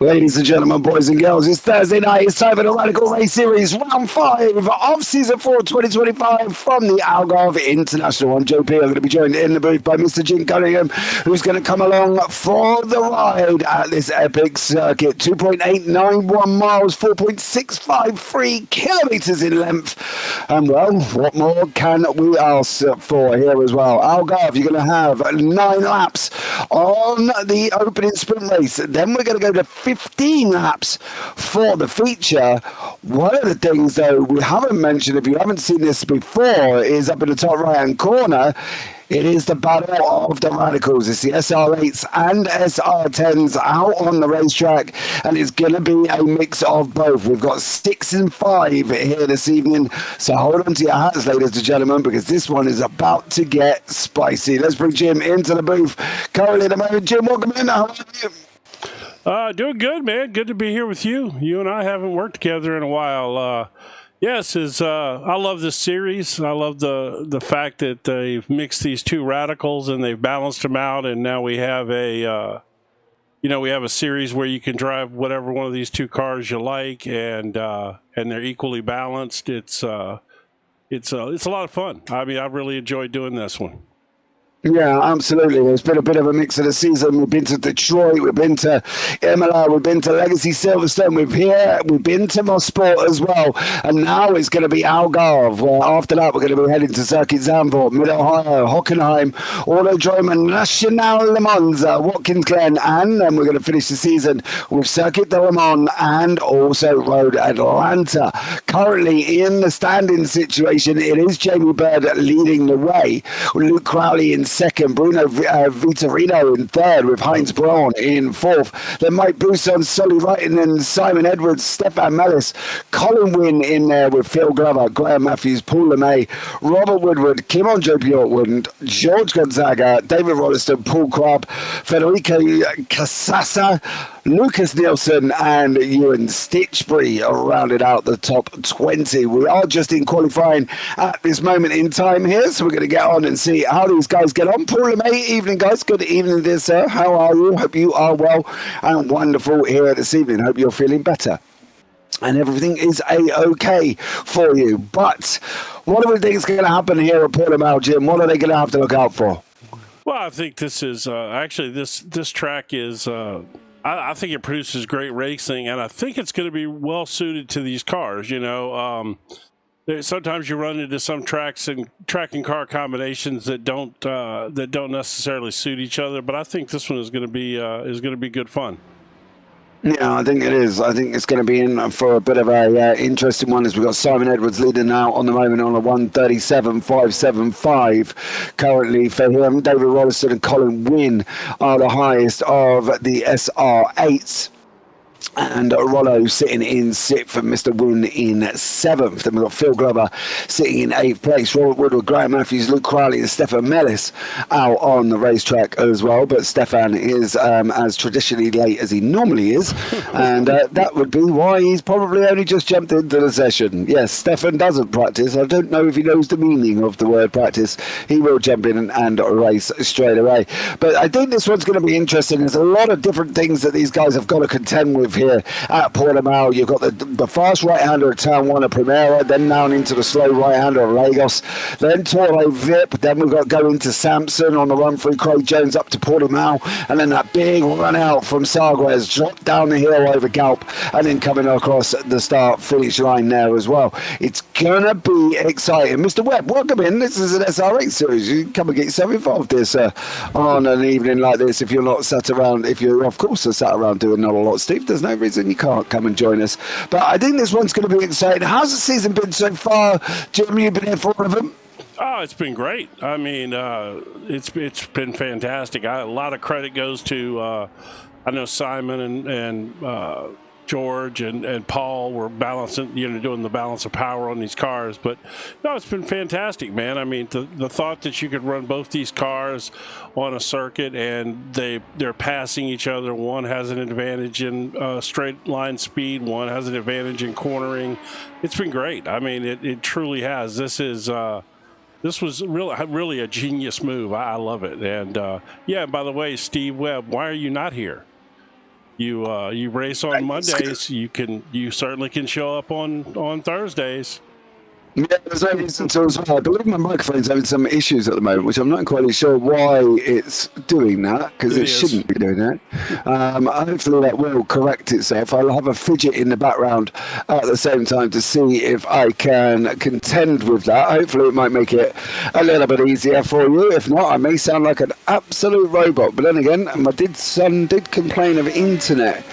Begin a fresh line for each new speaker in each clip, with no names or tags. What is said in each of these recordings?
Ladies and gentlemen, boys and girls, it's Thursday night. It's time for the Radical Race Series, round 5 of Season 4 2025 from the Algarve International. I'm JP. I'm going to be joined in the booth by Mr. Cunningham, who's going to come along for the ride at this epic circuit. 2.891 miles, 4.653 kilometres in length. And, well, what more can we ask for here as well? Algarve, you're going to have 9 laps on the opening sprint race. Then we're going to go to 15 laps for the feature. One of the things, though, we haven't mentioned, if you haven't seen this before, is up in the top right-hand corner. It is the battle of the radicals. It's the SR8s and SR10s out on the racetrack, and it's going to be a mix of both. We've got 6 and 5 here this evening, so hold on to your hats, ladies and gentlemen, because this one is about to get spicy. Let's bring Jim into the booth. Currently at the moment, Jim, welcome in. How are you?
Doing good, man. Good to be here with you. You and I haven't worked together in a while. Yes, I love this series. I love the fact that they've mixed these two radicals and they've balanced them out, and now we have a series where you can drive whatever one of these two cars you like, and they're equally balanced. It's a lot of fun. I mean, I've really enjoyed doing this one.
Yeah, absolutely. There's been a bit of a mix of the season. We've been to Detroit, we've been to Imola, we've been to Legacy Silverstone, we've been to Mosport as well, and now it's going to be Algarve, where after that we're going to be heading to Circuit Zandvoort, Mid-Ohio, Hockenheim, Autodrome National Le Mans, Watkins Glen, and then we're going to finish the season with Circuit de Le Mans and also Road Atlanta. Currently in the standing situation, it is Jamie Bird leading the way, Luke Crowley in second, Bruno Vitorino in third, with Heinz Braun in fourth. Then Mike Bousson, Solly Wrighton, and Simon Edwards, Stefan Mellis, Colin Wynn in there with Phil Glover, Graham Matthews, Paul LeMay, Robert Woodward, Kimon Joe Bjorkwood, George Gonzaga, David Rolleston, Paul Crabb, Federico Casassa, Lucas Nielsen, and Ewan Stitchbury rounded out the top 20. We are just in qualifying at this moment in time here, so we're going to get on and see how these guys get on. Paul LeMay, evening guys. Good evening, dear sir. How are you? Hope you are well and wonderful here this evening. Hope you're feeling better and everything is a-okay for you. But what do we think is going to happen here at Portimão, Jim? What are they going to have to look out for?
Well, I think this is actually this track is I think it produces great racing, and I think it's going to be well suited to these cars. You know, sometimes you run into some tracks and track and car combinations that don't necessarily suit each other, but I think this one is going to be good fun.
Yeah, I think it is. I think it's going to be in for a bit of a interesting one, as we've got Simon Edwards leading now on the moment on a 1:37.575 currently for him. David Rolleston and Colin Wynn are the highest of the SR8s. And Rollo sitting in 6th and Mr. Wynn in 7th. Then we've got Phil Glover sitting in 8th place. Robert Woodward, Graham Matthews, Luke Crowley and Stefan Mellis out on the racetrack as well. But Stefan is as traditionally late as he normally is. And that would be why he's probably only just jumped into the session. Yes, Stefan doesn't practice. I don't know if he knows the meaning of the word practice. He will jump in and race straight away. But I think this one's going to be interesting. There's a lot of different things that these guys have got to contend with here at Portimão. You've got the fast right-hander of Town 1 of Primera, then down into the slow right-hander of Lagos, then Toro Vip, then we've got going to Samson on the run through Craig Jones up to Portimão, and then that big run out from Sagres, drop down the hill over Galp, and then coming across the start-finish line there as well. It's gonna be exciting. Mr. Webb, welcome in. This is an SR8 series. You can come and get yourself involved here, sir, on an evening like this. If you're not sat around, if you're of course sat around doing not a lot, Steve, there's no reason you can't come and join us. But I think this one's going to be exciting. How's the season been so far, Jim? You've been here for all of them.
Oh, it's been great. I mean, it's been fantastic. A lot of credit goes to I know Simon and George and Paul were balancing, doing the balance of power on these cars. But no, it's been fantastic, man. I mean, the thought that you could run both these cars on a circuit and they're passing each other. One has an advantage in straight line speed. One has an advantage in cornering. It's been great. I mean, it truly has. This was really a genius move. I love it. And yeah, by the way, Steve Webb, why are you not here? you race on Mondays, you certainly can show up on Thursdays.
Yeah, there's no reason to as well. I believe my microphone's having some issues at the moment, which I'm not quite sure why it's doing that, because it shouldn't be doing that. Hopefully that will correct itself. I'll have a fidget in the background at the same time to see if I can contend with that. Hopefully it might make it a little bit easier for you. If not, I may sound like an absolute robot. But then again, my son did complain of internet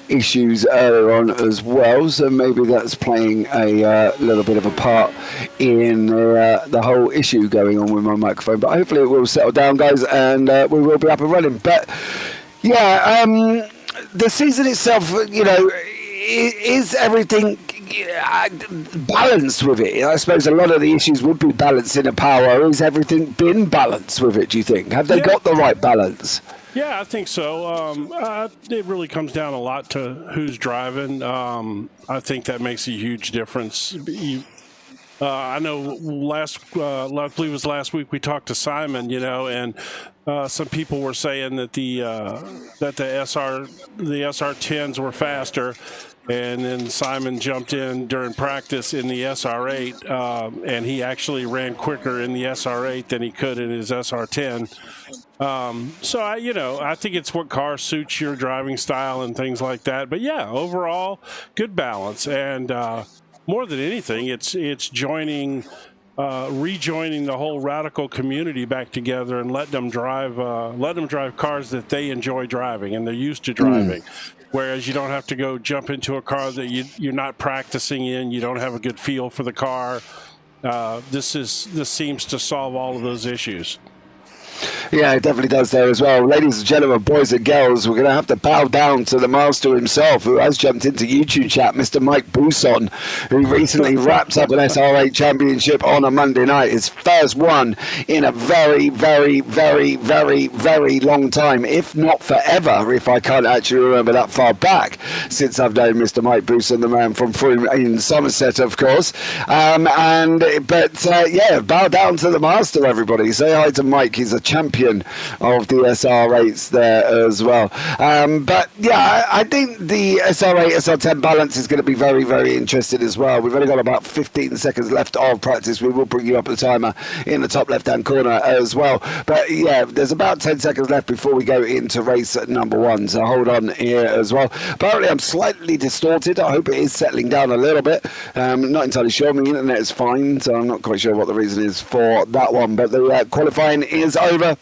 issues earlier on as well, so maybe that's playing a little bit of a part in the whole issue going on with my microphone. But hopefully it will settle down, guys, and we will be up and running. But yeah, the season itself, is everything balanced with it? I suppose a lot of the issues would be balancing the power. Has everything been balanced with it, do you think? Have they got the right balance?
Yeah, I think so. It really comes down a lot to who's driving. I think that makes a huge difference. I know I believe it was last week we talked to Simon, and some people were saying that the SR10s were faster. And then Simon jumped in during practice in the SR8, and he actually ran quicker in the SR8 than he could in his SR10. So I think it's what car suits your driving style and things like that. But yeah, overall, good balance, and more than anything, it's rejoining the whole Radical community back together and let them drive cars that they enjoy driving and they're used to driving. Whereas you don't have to go jump into a car that you're not practicing in, you don't have a good feel for the car. This seems to solve all of those issues.
Yeah, it definitely does there as well. Ladies and gentlemen, boys and girls, we're going to have to bow down to the master himself, who has jumped into YouTube chat, Mr. Mike Bousson, who recently wrapped up an SR8 championship on a Monday night. His first one in a very, very, very, very, very long time, if not forever, if I can't actually remember that far back since I've known Mr. Mike Bousson, the man from Froome in Somerset, of course. Bow down to the master, everybody. Say hi to Mike. He's a champion of the SR8s there as well. But yeah, I think the SR8 SR10 balance is going to be very, very interesting as well. We've only got about 15 seconds left of practice. We will bring you up the timer in the top left hand corner as well. But yeah, there's about 10 seconds left before we go into race number one, so hold on here as well. Apparently I'm slightly distorted. I hope it is settling down a little bit. Not entirely sure. My internet is fine, so I'm not quite sure what the reason is for that one. But the qualifying is over,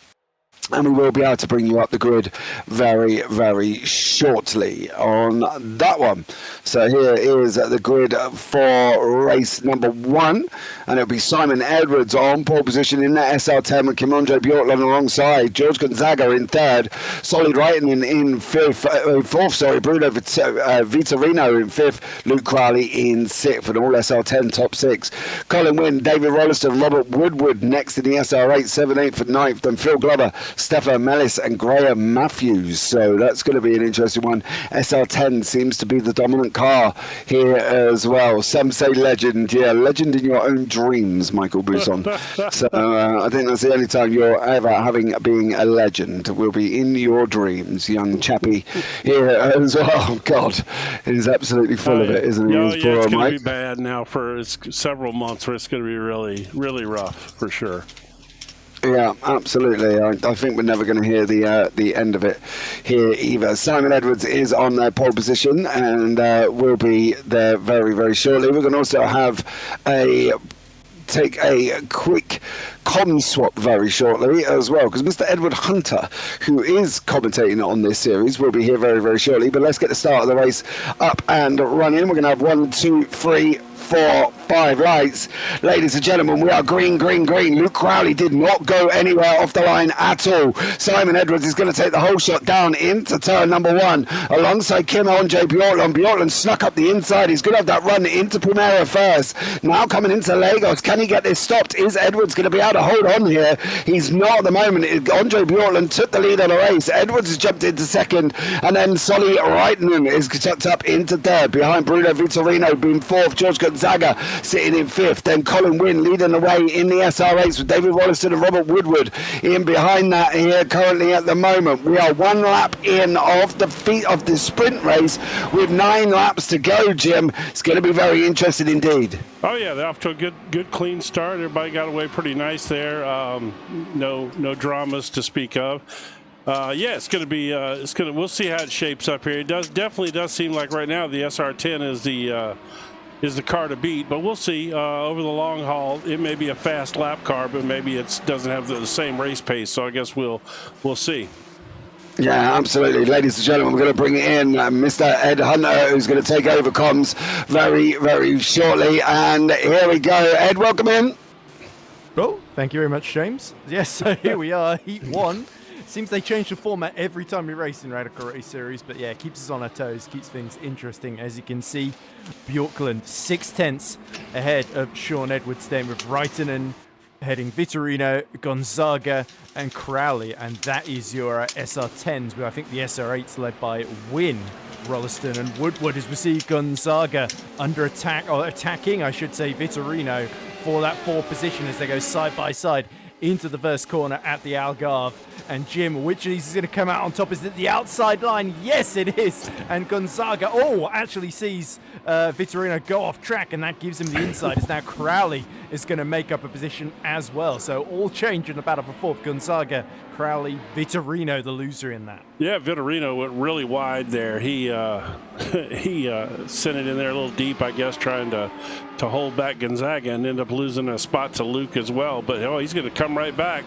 and we will be able to bring you up the grid very, very shortly on that one. So here is the grid for race number one. And it'll be Simon Edwards on pole position in the SR10 with Kimondre Bjorklund alongside. George Gonzaga in third. Solid Reitinen in fourth. Bruno Vitorino in fifth. Luke Crowley in sixth. And all SR10 top six. Colin Wynn, David Rolliston, Robert Woodward next in the SR8, 7th, 8th and 9th. And Phil Glover, Stefan Mellis and Graham Matthews. So that's going to be an interesting one. SR10 seems to be the dominant car here as well. Some say legend. Yeah, legend in your own dreams, Michael Bousson. So I think that's the only time you're ever being a legend. Will be in your dreams, young chappy here as well. Oh, God, he's absolutely full of it, isn't he?
It's going to be bad now for several months where it's going to be really, really rough for sure.
Yeah, absolutely. I think we're never going to hear the end of it here either. Simon Edwards is on their pole position and will be there very, very shortly. We're going to also have take a quick com swap very shortly as well, because Mr. Edward Hunter, who is commentating on this series, will be here very, very shortly. But let's get the start of the race up and running. We're going to have 1, 2, 3, 4, 5 lights. Ladies and gentlemen, we are green, green, green. Luke Crowley did not go anywhere off the line at all. Simon Edwards is going to take the whole shot down into turn number one alongside Kimondre Bjorklund. Bjorklund snuck up the inside. He's going to have that run into Primera first. Now coming into Lagos. Can he get this stopped? Is Edwards going to be able to hold on here? He's not at the moment. Andre Bjorklund took the lead on the race. Edwards has jumped into second, and then Solly Reitinen is tucked up into third behind Bruno Vitorino being fourth. George Gonzaga sitting in 5th. Then Colin Wynn leading the way in the SR8s with David Wollaston and Robert Woodward in behind that here currently at the moment. We are 1 lap in of the sprint race with 9 laps to go, Jim. It's going to be very interesting indeed.
Oh yeah, they're off to a good clean start. Everybody got away pretty nice there. No dramas to speak of. Yeah, it's going to be. We'll see how it shapes up here. It definitely does seem like right now the SR10 is the car to beat, but we'll see. Over the long haul, it may be a fast lap car, but maybe it doesn't have the same race pace. So I guess we'll see.
Yeah, absolutely. Ladies and gentlemen, we're going to bring in Mr. Ed Hunter, who's going to take over comms very, very shortly. And here we go. Ed, welcome in.
Oh, thank you very much, James. Yes, so here we are, Heat 1. Seems they change the format every time we race in Radical Race Series, but yeah, keeps us on our toes, keeps things interesting. As you can see, Bjorklund 6/10 ahead of Sean Edwards, then with Reitinen heading Vitorino, Gonzaga, and Crowley, and that is your SR10s, with I think the SR8s led by Wynn, Rolliston, and Woodward, as we see Gonzaga under attack, or attacking, I should say, Vitorino for that 4th position as they go side by side into the first corner at the Algarve. And Jim, which of these is going to come out on top? Is it the outside line? Yes, it is. And Gonzaga, actually sees Vitorino go off track, and that gives him the inside. As now Crowley is going to make up a position as well. So all change in the battle for 4th. Gonzaga, Crowley, Vitorino, the loser in that.
Yeah, Vitorino went really wide there. He sent it in there a little deep, I guess, trying to hold back Gonzaga, and ended up losing a spot to Luke as well. But he's going to come right back.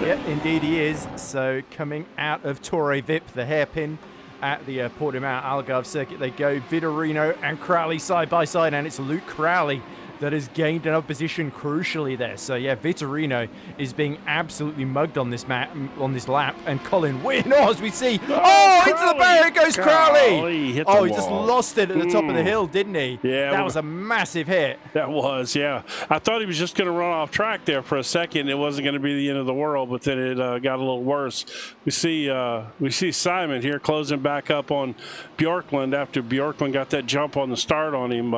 Yep, indeed he is. So coming out of Torre Vip, the hairpin at the Portimão Algarve circuit, they go Vitorino and Crowley side by side, and it's Luke Crowley that has gained another position crucially there. So yeah, Vitorino is being absolutely mugged on this lap, and Colin Wynn, as we see, into the barrier goes Crowley. He just lost it at the top of the hill, didn't he?
Yeah,
that was a massive hit.
That was, yeah. I thought he was just going to run off track there for a second. It wasn't going to be the end of the world, but then it got a little worse. We see Simon here closing back up on Bjorklund after Bjorklund got that jump on the start on him.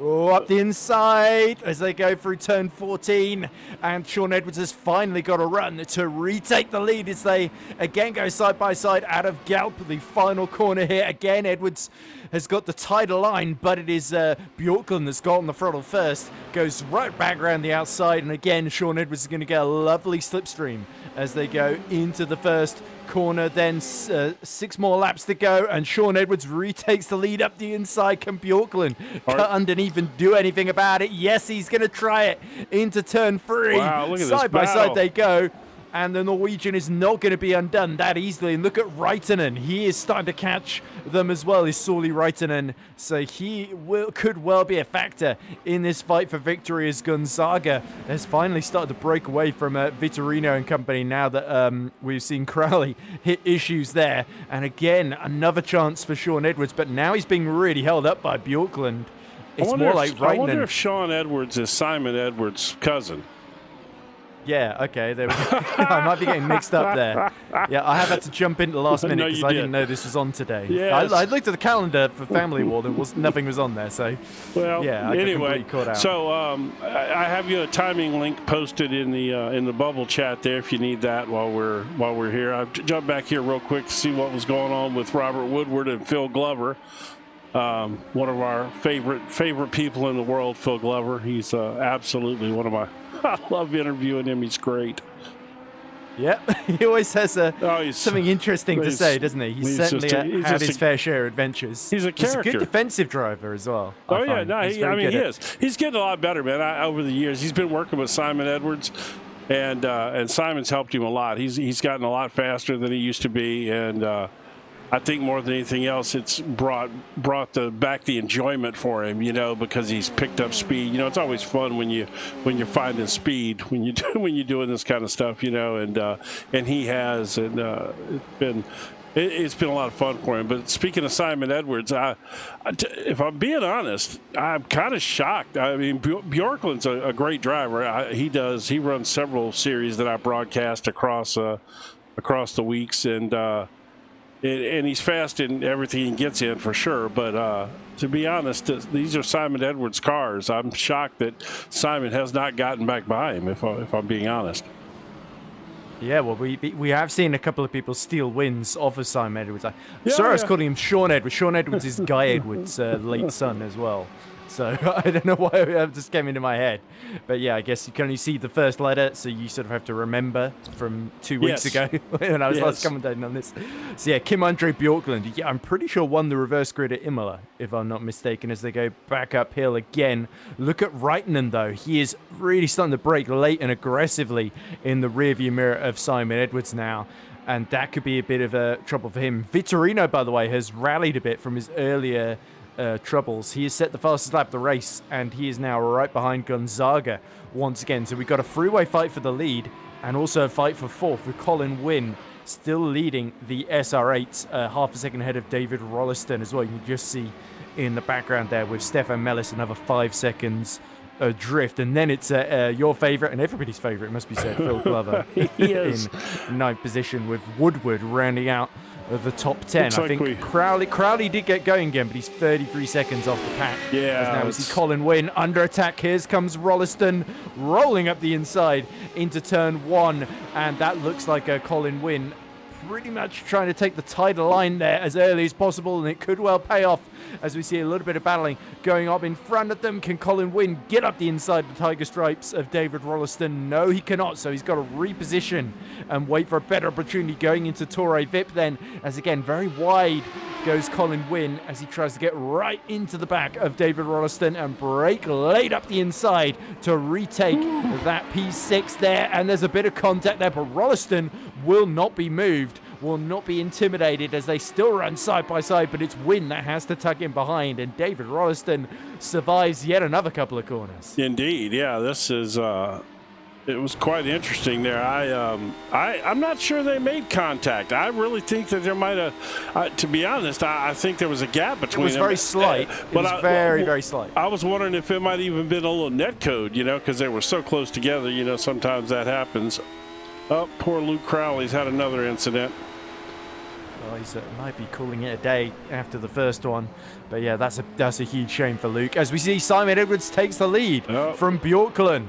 Up the inside as they go through turn 14, and Sean Edwards has finally got a run to retake the lead as they again go side by side out of Galp, the final corner here. Again, Edwards has got the tighter line, but it is Bjorklund that's got on the throttle first, goes right back around the outside, and again Sean Edwards is going to get a lovely slipstream as they go into the first corner. Then 6 more laps to go, and Sean Edwards retakes the lead up the inside. Can Bjorklund cut underneath and do anything about it? Yes, he's going to try it into turn 3.
Wow, look at
side by side they go, and the Norwegian is not going to be undone that easily. And look at Reitinen. He is starting to catch them as well, is Sauli Reitinen. So he could well be a factor in this fight for victory, as Gonzaga has finally started to break away from Vitorino and company now that we've seen Crowley hit issues there. And again, another chance for Sean Edwards, but now he's being really held up by Bjorklund. It's more like Reitinen.
I wonder if Sean Edwards is Simon Edwards' cousin.
Yeah, okay, there we go. I might be getting mixed up there. Yeah, I have had to jump in the last minute because I didn't know this was on today.
Yes.
I looked at the calendar for Family War, nothing was on there, so
well,
yeah, I got completely caught out.
So I have you a timing link posted in the bubble chat there if you need that while we're here. I've jumped back here real quick to see what was going on with Robert Woodward and Phil Glover. One of our favorite people in the world, Phil Glover. He's absolutely one of my. I love interviewing him. He's great.
Yeah, he always has something interesting to say, doesn't he? He's certainly had his fair share of adventures.
He's a character.
He's a good defensive driver as well.
He is. He's getting a lot better, man. Over the years, he's been working with Simon Edwards, and Simon's helped him a lot. He's gotten a lot faster than he used to be, and I think more than anything else, it's brought back the enjoyment for him, because he's picked up speed. It's always fun when you're finding speed when you're doing this kind of stuff, and he has, and it's been a lot of fun for him. But speaking of Simon Edwards, if I'm being honest, I'm kind of shocked. I mean, Bjorklund's a great driver. He runs several series that I broadcast across the weeks, and and he's fast in everything he gets in for sure. But to be honest, these are Simon Edwards cars. I'm shocked that Simon has not gotten back by him, if I'm being honest.
Yeah, well, we have seen a couple of people steal wins off of Simon Edwards. Sorry, I was calling him Sean Edwards. Sean Edwards is Guy Edwards' late son as well. So I don't know why it just came into my head. But yeah, I guess you can only see the first letter, so you sort of have to remember from 2 weeks ago when I was last commentating on this. So yeah, Kim Andre Bjorklund, I'm pretty sure won the reverse grid at Imola, if I'm not mistaken, as they go back uphill again. Look at Reitinen, though. He is really starting to brake late and aggressively in the rearview mirror of Simon Edwards now. And that could be a bit of a trouble for him. Vitorino, by the way, has rallied a bit from his earlier troubles. He has set the fastest lap of the race, and he is now right behind Gonzaga once again. So we've got a freeway fight for the lead and also a fight for fourth, with Colin Wynne still leading the SR8, half a second ahead of David Rolliston as well. You can just see in the background there with Stefan Mellis another 5 seconds drift. And then it's your favourite and everybody's favourite, it must be said, Phil Glover in ninth position, with Woodward rounding out of the top 10.
Looks
I think Crowley did get going again, but he's 33 seconds off the pack.
Yeah.
As now we see Colin Wynne under attack. Here comes Rolliston rolling up the inside into turn 1, and that looks like Colin Wynne pretty much trying to take the title line there as early as possible, and it could well pay off as we see a little bit of battling going up in front of them. Can Colin Wynne get up the inside the tiger stripes of David Rolliston? No, he cannot, so he's got to reposition and wait for a better opportunity going into Torrey Vip then, as again, very wide goes Colin Wynne as he tries to get right into the back of David Rolliston and brake late up the inside to retake that P6 there. And there's a bit of contact there, but Rolliston will not be moved, will not be intimidated as they still run side by side, but it's Wynne that has to tuck in behind, and David Rolliston survives yet another couple of corners.
Indeed, yeah, this is it was quite interesting there. I'm not sure they made contact. I really think that there might have, to be honest, I think there was a gap between them.
It was very slight. It was very slight.
I was wondering if it might even been a little net code, because they were so close together. Sometimes that happens. Oh, poor Luke Crowley's had another incident.
Well, he might be calling it a day after the first one. But yeah, that's a huge shame for Luke. As we see, Simon Edwards takes the lead from Bjorklund.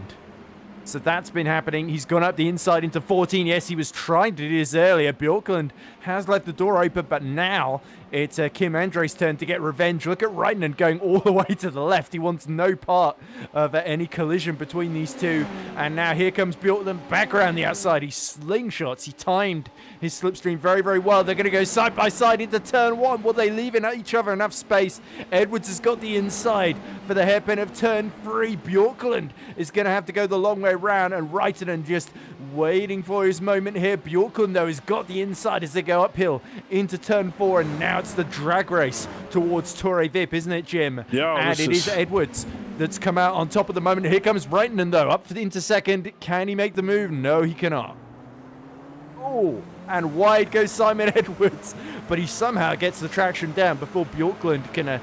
So that's been happening. He's gone up the inside into 14. Yes, he was trying to do this earlier. Bjorklund has left the door open, but now it's Kim Andre's turn to get revenge. Look at Reitinen going all the way to the left. He wants no part of any collision between these two. And now here comes Bjorklund back around the outside. He slingshots. He timed his slipstream very, very well. They're going to go side by side into turn 1. Will they leave each other enough space? Edwards has got the inside for the hairpin of turn 3. Bjorklund is going to have to go the long way round, and Reitinen just waiting for his moment here. Bjorklund, though, has got the inside as they go uphill into turn 4, and now it's the drag race towards Torrey Vip, isn't it, Jim?
Yeah,
and it is Edwards that's come out on top of the moment. Here comes Reitinen, though, up into second. Can he make the move? No, he cannot. Oh, and wide goes Simon Edwards, but he somehow gets the traction down before Bjorklund can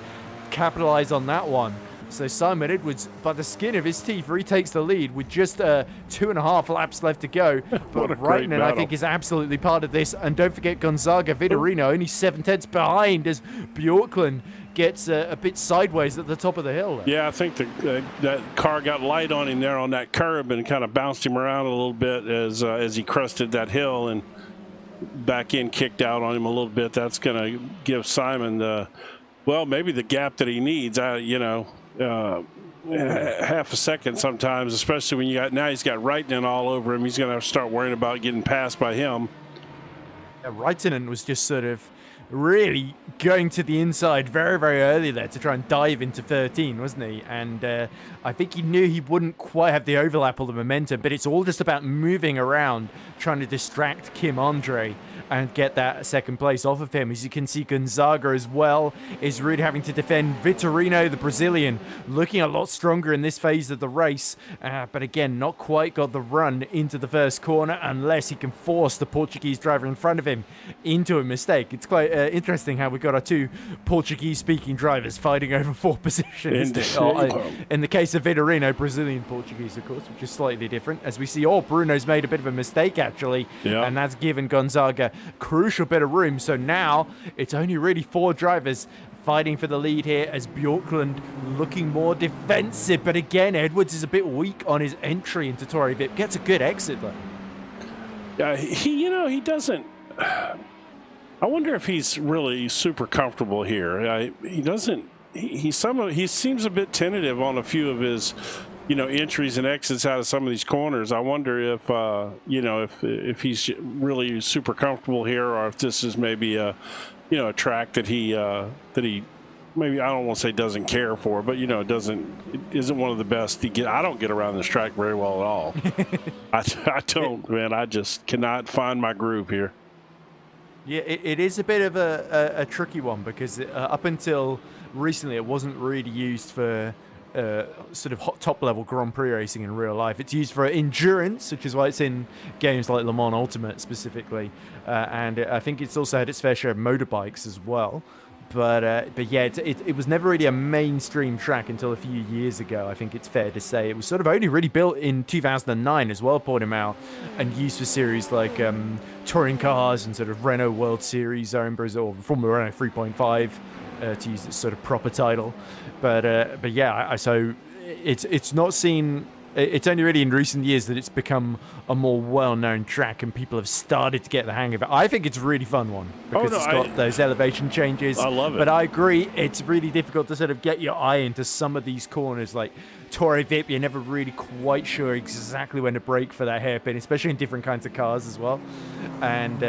capitalize on that one. So Simon Edwards, by the skin of his teeth, retakes the lead with just 2.5 laps left to go. But Reitinen, I think, is absolutely part of this. And don't forget Gonzaga Vitorino, only 7/10 behind as Bjorklund gets a bit sideways at the top of the hill there.
Yeah, I think that car got light on him there on that curb and kind of bounced him around a little bit as he crested that hill, and back in kicked out on him a little bit. That's going to give Simon maybe the gap that he needs. Half a second sometimes, especially when he's got Reitinen all over him. He's going to have to start worrying about getting passed by him.
Yeah, Reitinen was just sort of really going to the inside very, very early there to try and dive into 13, wasn't he? And I think he knew he wouldn't quite have the overlap or the momentum, but it's all just about moving around, trying to distract Kim Andre and get that second place off of him. As you can see, Gonzaga as well is really having to defend. Vitorino, the Brazilian, looking a lot stronger in this phase of the race, but again, not quite got the run into the first corner unless he can force the Portuguese driver in front of him into a mistake. It's quite interesting how we got our two Portuguese-speaking drivers fighting over fourth position, isn't it? In the case of Vitorino, Brazilian Portuguese, of course, which is slightly different. As we see, Bruno's made a bit of a mistake, actually, and that's given Gonzaga crucial bit of room. So now it's only really 4 drivers fighting for the lead here as Bjorklund looking more defensive. But again, Edwards is a bit weak on his entry into Torrey Vip. Gets a good exit, though.
Yeah, he doesn't. I wonder if he's really super comfortable here. He doesn't. He seems a bit tentative on a few of his, entries and exits out of some of these corners. I wonder if if he's really super comfortable here, or if this is maybe a track that he maybe, I don't want to say doesn't care for, but isn't one of the best. I don't get around this track very well at all. I don't, man. I just cannot find my groove here.
Yeah, it is a bit of a tricky one because up until recently it wasn't really used for sort of top-level Grand Prix racing in real life. It's used for endurance, which is why it's in games like Le Mans Ultimate specifically, and I think it's also had its fair share of motorbikes as well. But yeah, it was never really a mainstream track until a few years ago, I think it's fair to say. It was sort of only really built in 2009 as well, Portimão, and used for series like touring cars and sort of Renault World Series are in Brazil, or Formula Renault 3.5 to use its sort of proper title. But yeah, so it's not seen. It's only really in recent years that it's become a more well-known track and people have started to get the hang of it. I think it's a really fun one because it's got those elevation changes.
I love it.
But I agree, it's really difficult to sort of get your eye into some of these corners. Like Torrey Vip, you're never really quite sure exactly when to brake for that hairpin, especially in different kinds of cars as well. And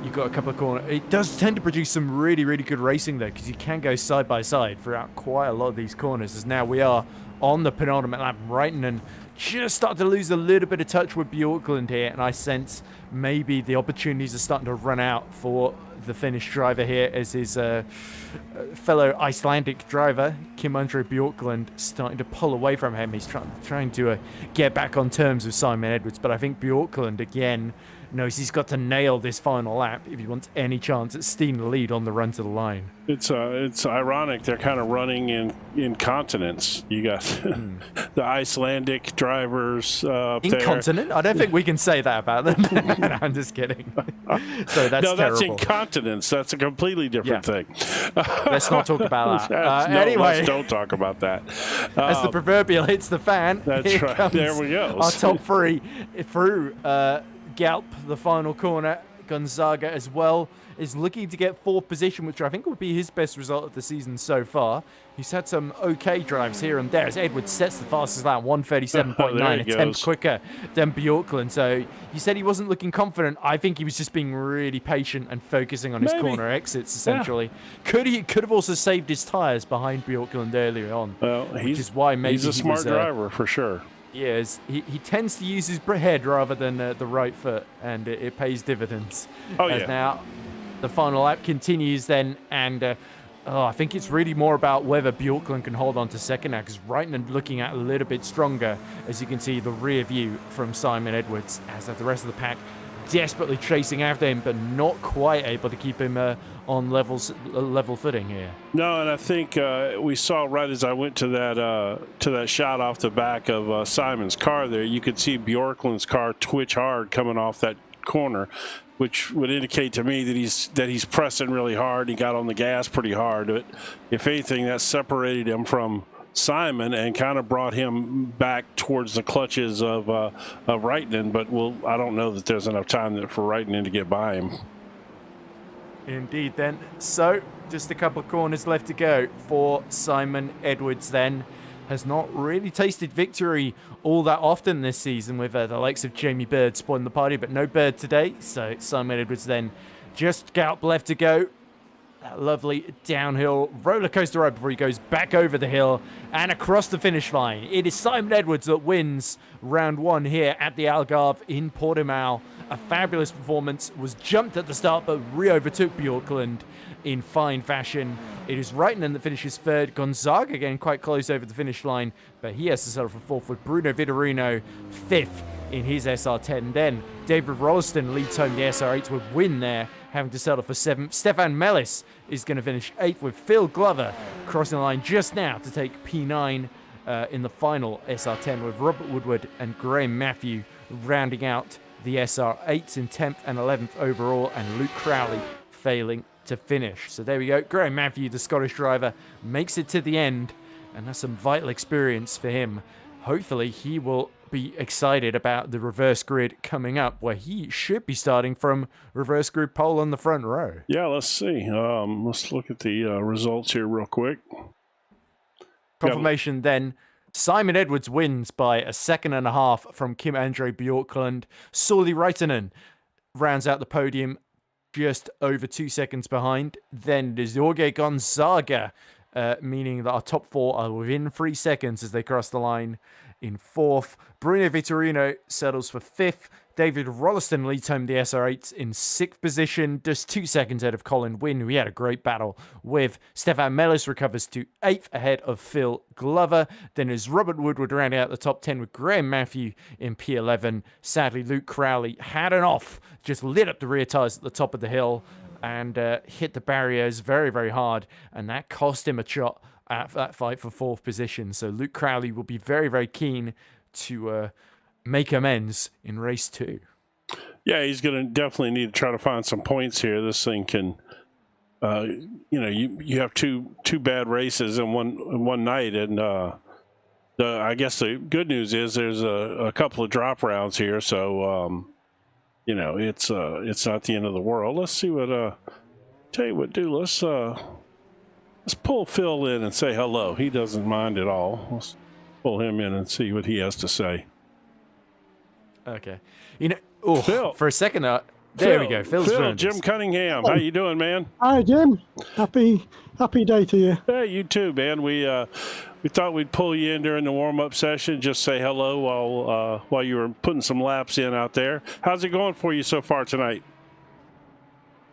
you've got a couple of corners. It does tend to produce some really, really good racing, though, because you can go side by side throughout quite a lot of these corners. As now we are on the penultimate lap, Reitinen just started to lose a little bit of touch with Bjorklund here, and I sense maybe the opportunities are starting to run out for the Finnish driver here as his fellow Icelandic driver, Kim Andre Bjorklund, starting to pull away from him. He's trying to get back on terms with Simon Edwards, but I think Bjorklund, again, knows he's got to nail this final lap if he wants any chance at stealing the lead on the run to the line.
It's ironic. They're kind of running in continents. You got the Icelandic drivers up there.
Incontinent? I don't think we can say that about them. No, I'm just kidding. So that's
that's
terrible.
incontinence. That's a completely different thing.
Let's not talk about that.
No,
anyway,
let's don't talk about that.
As the proverbial hits the fan,
that's right. There we go.
Our top 3 through Galp, the final corner. Gonzaga as well is looking to get 4th position, which I think would be his best result of the season so far. He's had some okay drives here and there as Edwards sets the fastest lap, 1:37.9, a tenth quicker than Bjorklund. So you said he wasn't looking confident. I think he was just being really patient and focusing on his corner exits, essentially. Yeah. Could have also saved his tyres behind Bjorklund earlier on, which is why maybe
he's a smart driver for sure.
Yes, he tends to use his head rather than the right foot, and it pays dividends. Now the final lap continues then, and I think it's really more about whether Bjorklund can hold on to second now, because Reitinen looking at a little bit stronger, as you can see the rear view from Simon Edwards, as the rest of the pack desperately chasing after him, but not quite able to keep him on level footing here.
No, and I think we saw right as I went to that shot off the back of Simon's car there, you could see Bjorklund's car twitch hard coming off that corner, which would indicate to me that he's pressing really hard. He got on the gas pretty hard. But if anything, that separated him from Simon and kind of brought him back towards the clutches of Reitinen, but I don't know that there's enough time for Reitinen to get by him.
Indeed then. So just a couple of corners left to go for Simon Edwards then. Has not really tasted victory all that often this season with the likes of Jamie Bird spoiling the party, but no Bird today. So Simon Edwards then just Galp left to go. That lovely downhill roller coaster ride before he goes back over the hill and across the finish line. It is Simon Edwards that wins round 1 here at the Algarve in Portimão. A fabulous performance, was jumped at the start but re-overtook Bjorklund in fine fashion. It is Reitinen that finishes 3rd. Gonzaga getting quite close over the finish line, but he has to settle for 4th with Bruno Vitorino 5th in his SR10. Then David Rolliston leads home the SR8 with win there having to settle for 7th. Stefan Mellis is going to finish 8th, with Phil Glover crossing the line just now to take P9 in the final SR10, with Robert Woodward and Graham Matthew rounding out the SR8s in 10th and 11th overall, and Luke Crowley failing to finish. So there we go. Graham Matthew, the Scottish driver, makes it to the end, and that's some vital experience for him. Hopefully he will be excited about the reverse grid coming up, where he should be starting from reverse grid pole on the front row.
Yeah, let's see. Let's look at the results here real quick.
Confirmation then. Simon Edwards wins by 1.5 seconds from Kim Andre Bjorklund. Sauli Raitanen rounds out the podium just over 2 seconds behind. Then it is Jorge Gonzaga, meaning that our top 4 are within 3 seconds as they cross the line in 4th. Bruno Vitorino settles for 5th. David Rolliston leads home the SR8s in 6th position, just 2 seconds ahead of Colin Wynn, who he had a great battle with. Stefan Mellis recovers to 8th ahead of Phil Glover. Then is Robert Woodward rounding out the top 10 with Graham Matthew in P11. Sadly, Luke Crowley had an off, just lit up the rear tyres at the top of the hill and hit the barriers very, very hard, and that cost him a shot at that fight for 4th position. So Luke Crowley will be very, very keen to make amends in race 2.
Yeah, he's going to definitely need to try to find some points here. This thing can, you have two bad races in one night, and I guess the good news is there's a couple of drop rounds here, so it's not the end of the world. Let's see what tell you what, do let's pull Phil in and say hello. He doesn't mind at all. Let's pull him in and see what he has to say.
Okay. Phil, for a second, we go.
Phil, Jim Cunningham. How you doing, man?
Hi, Jim. Happy day to you.
Hey, you too, man. We thought we'd pull you in during the warm-up session, just say hello while you were putting some laps in out there. How's it going for you so far tonight?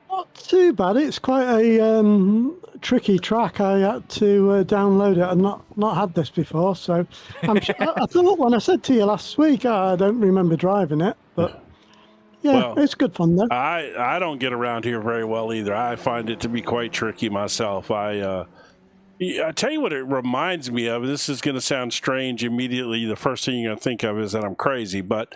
Not too bad. It's quite a tricky track. I had to download it. I've not had this before, so I thought when I said to you last week, I don't remember driving it, but yeah, well, it's good fun though.
I don't get around here very well either. I find it to be quite tricky myself. I tell you what it reminds me of. This is going to sound strange immediately. The first thing you're going to think of is that I'm crazy, but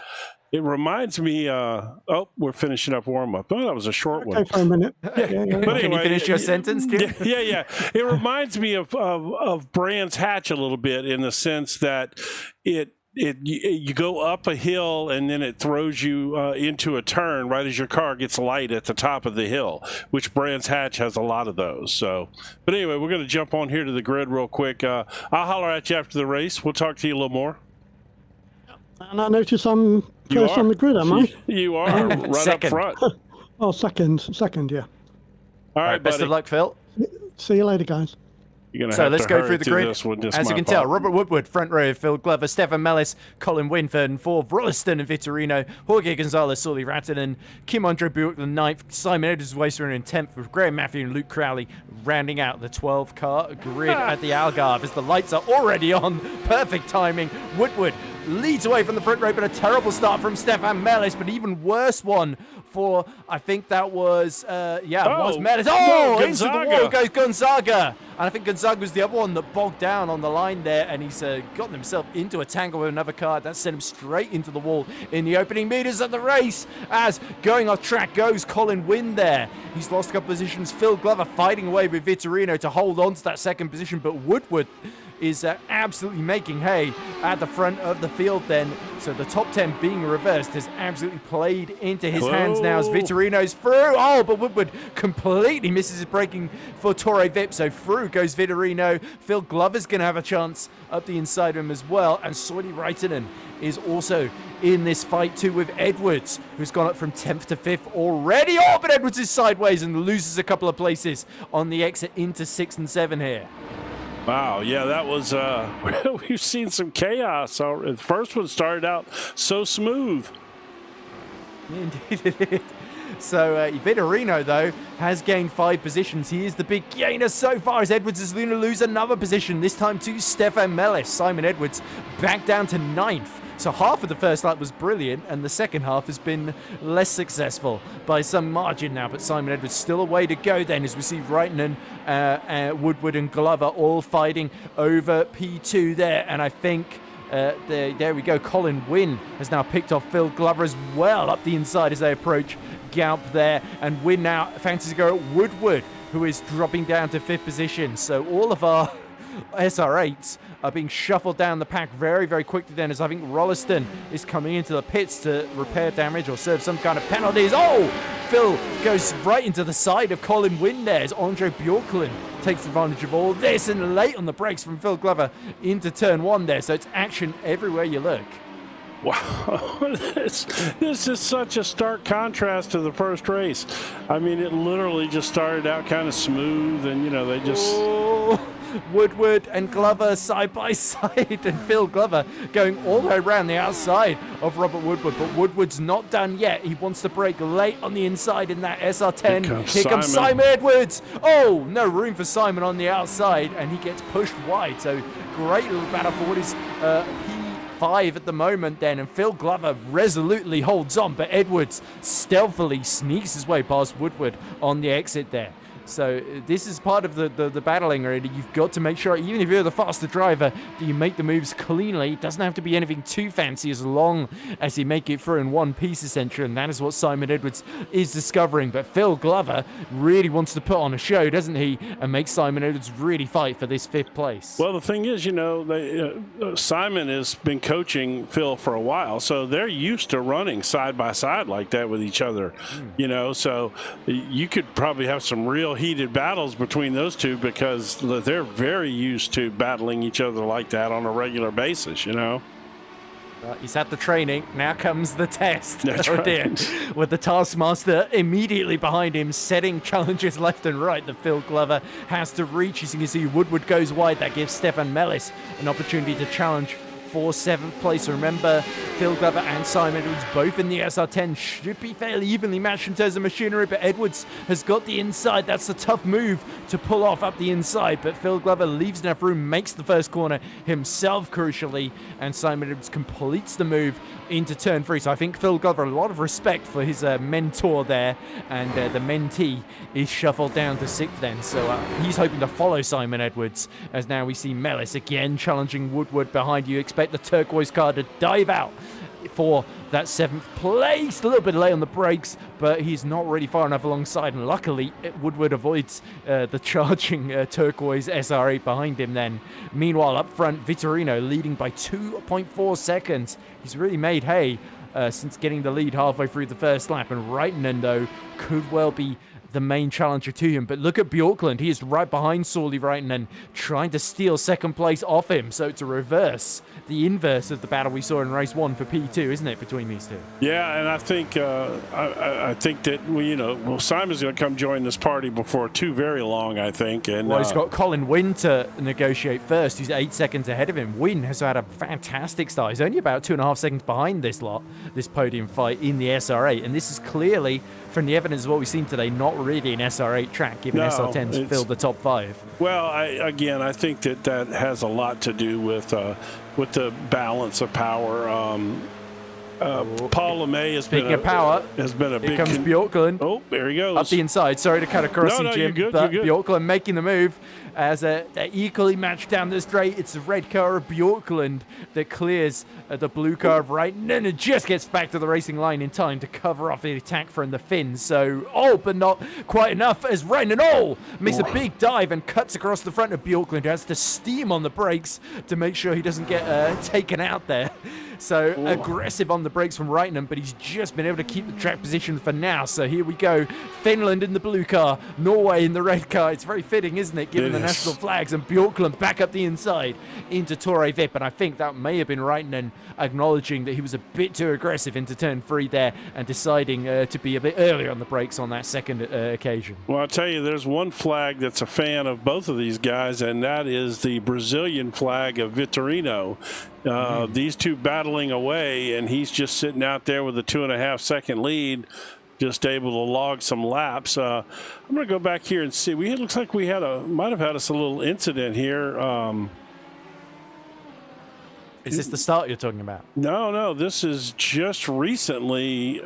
it reminds me, we're finishing up warm-up. Oh, that was a short one.
For a minute.
Yeah. But anyway,
can you finish your sentence, Jim?
Yeah. It reminds me of Brands Hatch a little bit, in the sense that you go up a hill and then it throws you into a turn right as your car gets light at the top of the hill, which Brands Hatch has a lot of those. So, but anyway, we're going to jump on here to the grid real quick. I'll holler at you after the race. We'll talk to you a little more.
And I notice I'm first on the grid, am I?
You are, right up front.
Oh, second, yeah.
All right,
best of luck, Phil.
See you later, guys.
So let's go through the grid. As you can tell, Robert Woodward, front row, Phil Glover, Stefan Mellis, Colin Winford and 4th, Rolliston and Vitorino, Jorge Gonzalez, Sauli Raitanen, Kim Andre Bjorklund 9th, Simon Edwards Waster in 10th, with Graham Matthew and Luke Crowley rounding out the 12-car grid at the Algarve as the lights are already on. Perfect timing. Woodward leads away from the front row, but a terrible start from Stefan Mellis, but even worse one for, I think that was, was Mellis. Into the wall goes Gonzaga. And I think Gonzaga was the other one that bogged down on the line there, and he's gotten himself into a tangle with another car. That sent him straight into the wall in the opening meters of the race, as going off track goes Colin Wynn there. He's lost a couple positions. Phil Glover fighting away with Vitorino to hold on to that second position, but Woodward is absolutely making hay at the front of the field then. So the top 10 being reversed has absolutely played into his hands now as Vitorino's through. Oh, but Woodward completely misses his braking for Torre Vip. So through goes Vitorino. Phil Glover's going to have a chance up the inside of him as well. And Sauli Raitanen is also in this fight too with Edwards, who's gone up from 10th to 5th already. Oh, but Edwards is sideways and loses a couple of places on the exit into 6 and 7 here.
Wow, yeah, that was, we've seen some chaos. The first one started out so smooth.
Indeed it did. So Vitorino, though, has gained 5 positions. He is the big gainer so far, as Edwards is going to lose another position, this time to Stefan Mellis. Simon Edwards back down to 9th. So half of the first lap was brilliant, and the second half has been less successful by some margin now. But Simon Edwards still a way to go then, as we see Reitman, Woodward and Glover all fighting over P2 there. And I think there we go. Colin Wynn has now picked off Phil Glover as well up the inside as they approach Galp there. And Wynn now fancies to go at Woodward, who is dropping down to 5th position. So all of our SR8s are being shuffled down the pack very, very quickly then, as I think Rolliston is coming into the pits to repair damage or serve some kind of penalties. Oh! Phil goes right into the side of Colin Wynn there as Andre Bjorklund takes advantage of all this, and late on the brakes from Phil Glover into turn 1 there. So it's action everywhere you look.
Wow, this is such a stark contrast to the first race. I mean, it literally just started out kind of smooth, and, you know, they just...
Oh, Woodward and Glover side by side, and Phil Glover going all the way around the outside of Robert Woodward. But Woodward's not done yet. He wants to break late on the inside in that SR10. Here comes Simon Edwards. Oh, no room for Simon on the outside, and he gets pushed wide. So great little battle for what is P5 at the moment then, and Phil Glover resolutely holds on, but Edwards stealthily sneaks his way past Woodward on the exit there. So this is part of the battling already. You've got to make sure, even if you're the faster driver, that you make the moves cleanly. It doesn't have to be anything too fancy as long as you make it through in one piece, essentially. And that is what Simon Edwards is discovering. But Phil Glover really wants to put on a show, doesn't he? And make Simon Edwards really fight for this 5th place.
Well, the thing is, you know, Simon has been coaching Phil for a while, so they're used to running side by side like that with each other. You know, so you could probably have some real heated battles between those two, because they're very used to battling each other like that on a regular basis, you know.
He's had the training, now comes the test.
That's
oh
right.
dear. With the Taskmaster immediately behind him, setting challenges left and right that Phil Glover has to reach. As you can see, Woodward goes wide. That gives Stefan Mellis an opportunity to challenge for 7th place. Remember, Phil Glover and Simon Edwards both in the SR10 should be fairly evenly matched in terms of machinery, but Edwards has got the inside. That's a tough move to pull off up the inside, but Phil Glover leaves enough room, makes the first corner himself crucially, and Simon Edwards completes the move into turn 3. So I think Phil Glover, a lot of respect for his mentor there, and the mentee is shuffled down to 6th then. So he's hoping to follow Simon Edwards, as now we see Mellis again challenging Woodward behind. You expect the turquoise car to dive out for that 7th place. A little bit late on the brakes, but he's not really far enough alongside, and luckily Woodward avoids the charging turquoise SR8 behind him then. Meanwhile, up front, Vitorino leading by 2.4 seconds. He's really made hay since getting the lead halfway through the first lap, and Reitman, though, could well be the main challenger to him. But look at Bjorklund. He is right behind Sauli Reitman, trying to steal 2nd place off him. So it's a reverse, the inverse of the battle we saw in race 1 for P2, isn't it, between these two?
Yeah, and I think I think that Simon's going to come join this party before too very long, I think. And
well, he's got Colin Wynn to negotiate first. He's 8 seconds ahead of him. Wynn has had a fantastic start. He's only about 2.5 seconds behind this podium fight in the SR8, and this is clearly, from the evidence of what we've seen today, not really an SR8 track, given SR10's filled the top 5.
Well, I think that has a lot to do with the balance of power. Paul LeMay has been a big...
Here comes Bjorklund.
Oh, there he goes.
Up the inside. Sorry to cut across you, Jim.
You're good,
but
you're good.
Bjorklund making the move as they're equally matched down the straight. It's the red car of Bjorklund that clears the blue car of Reitman, and it just gets back to the racing line in time to cover off the attack from the Finns. So, but not quite enough as Reitman, makes a big dive and cuts across the front of Bjorklund, who has to steam on the brakes to make sure he doesn't get taken out there. So aggressive on the brakes from Reitman, but he's just been able to keep the track position for now. So here we go. Finland in the blue car, Norway in the red car. It's very fitting, isn't it, given the national flags, and Bjorklund back up the inside into Torre Vip. And I think that may have been Reitman acknowledging that he was a bit too aggressive into turn 3 there and deciding to be a bit earlier on the brakes on that second occasion.
Well, I'll tell you, there's one flag that's a fan of both of these guys, and that is the Brazilian flag of Vitorino. These two battling away, and he's just sitting out there with a 2.5 second lead, just able to log some laps. I'm going to go back here and see. It looks like we might have had us a little incident here.
Is this the start you're talking about?
No, this is just recently.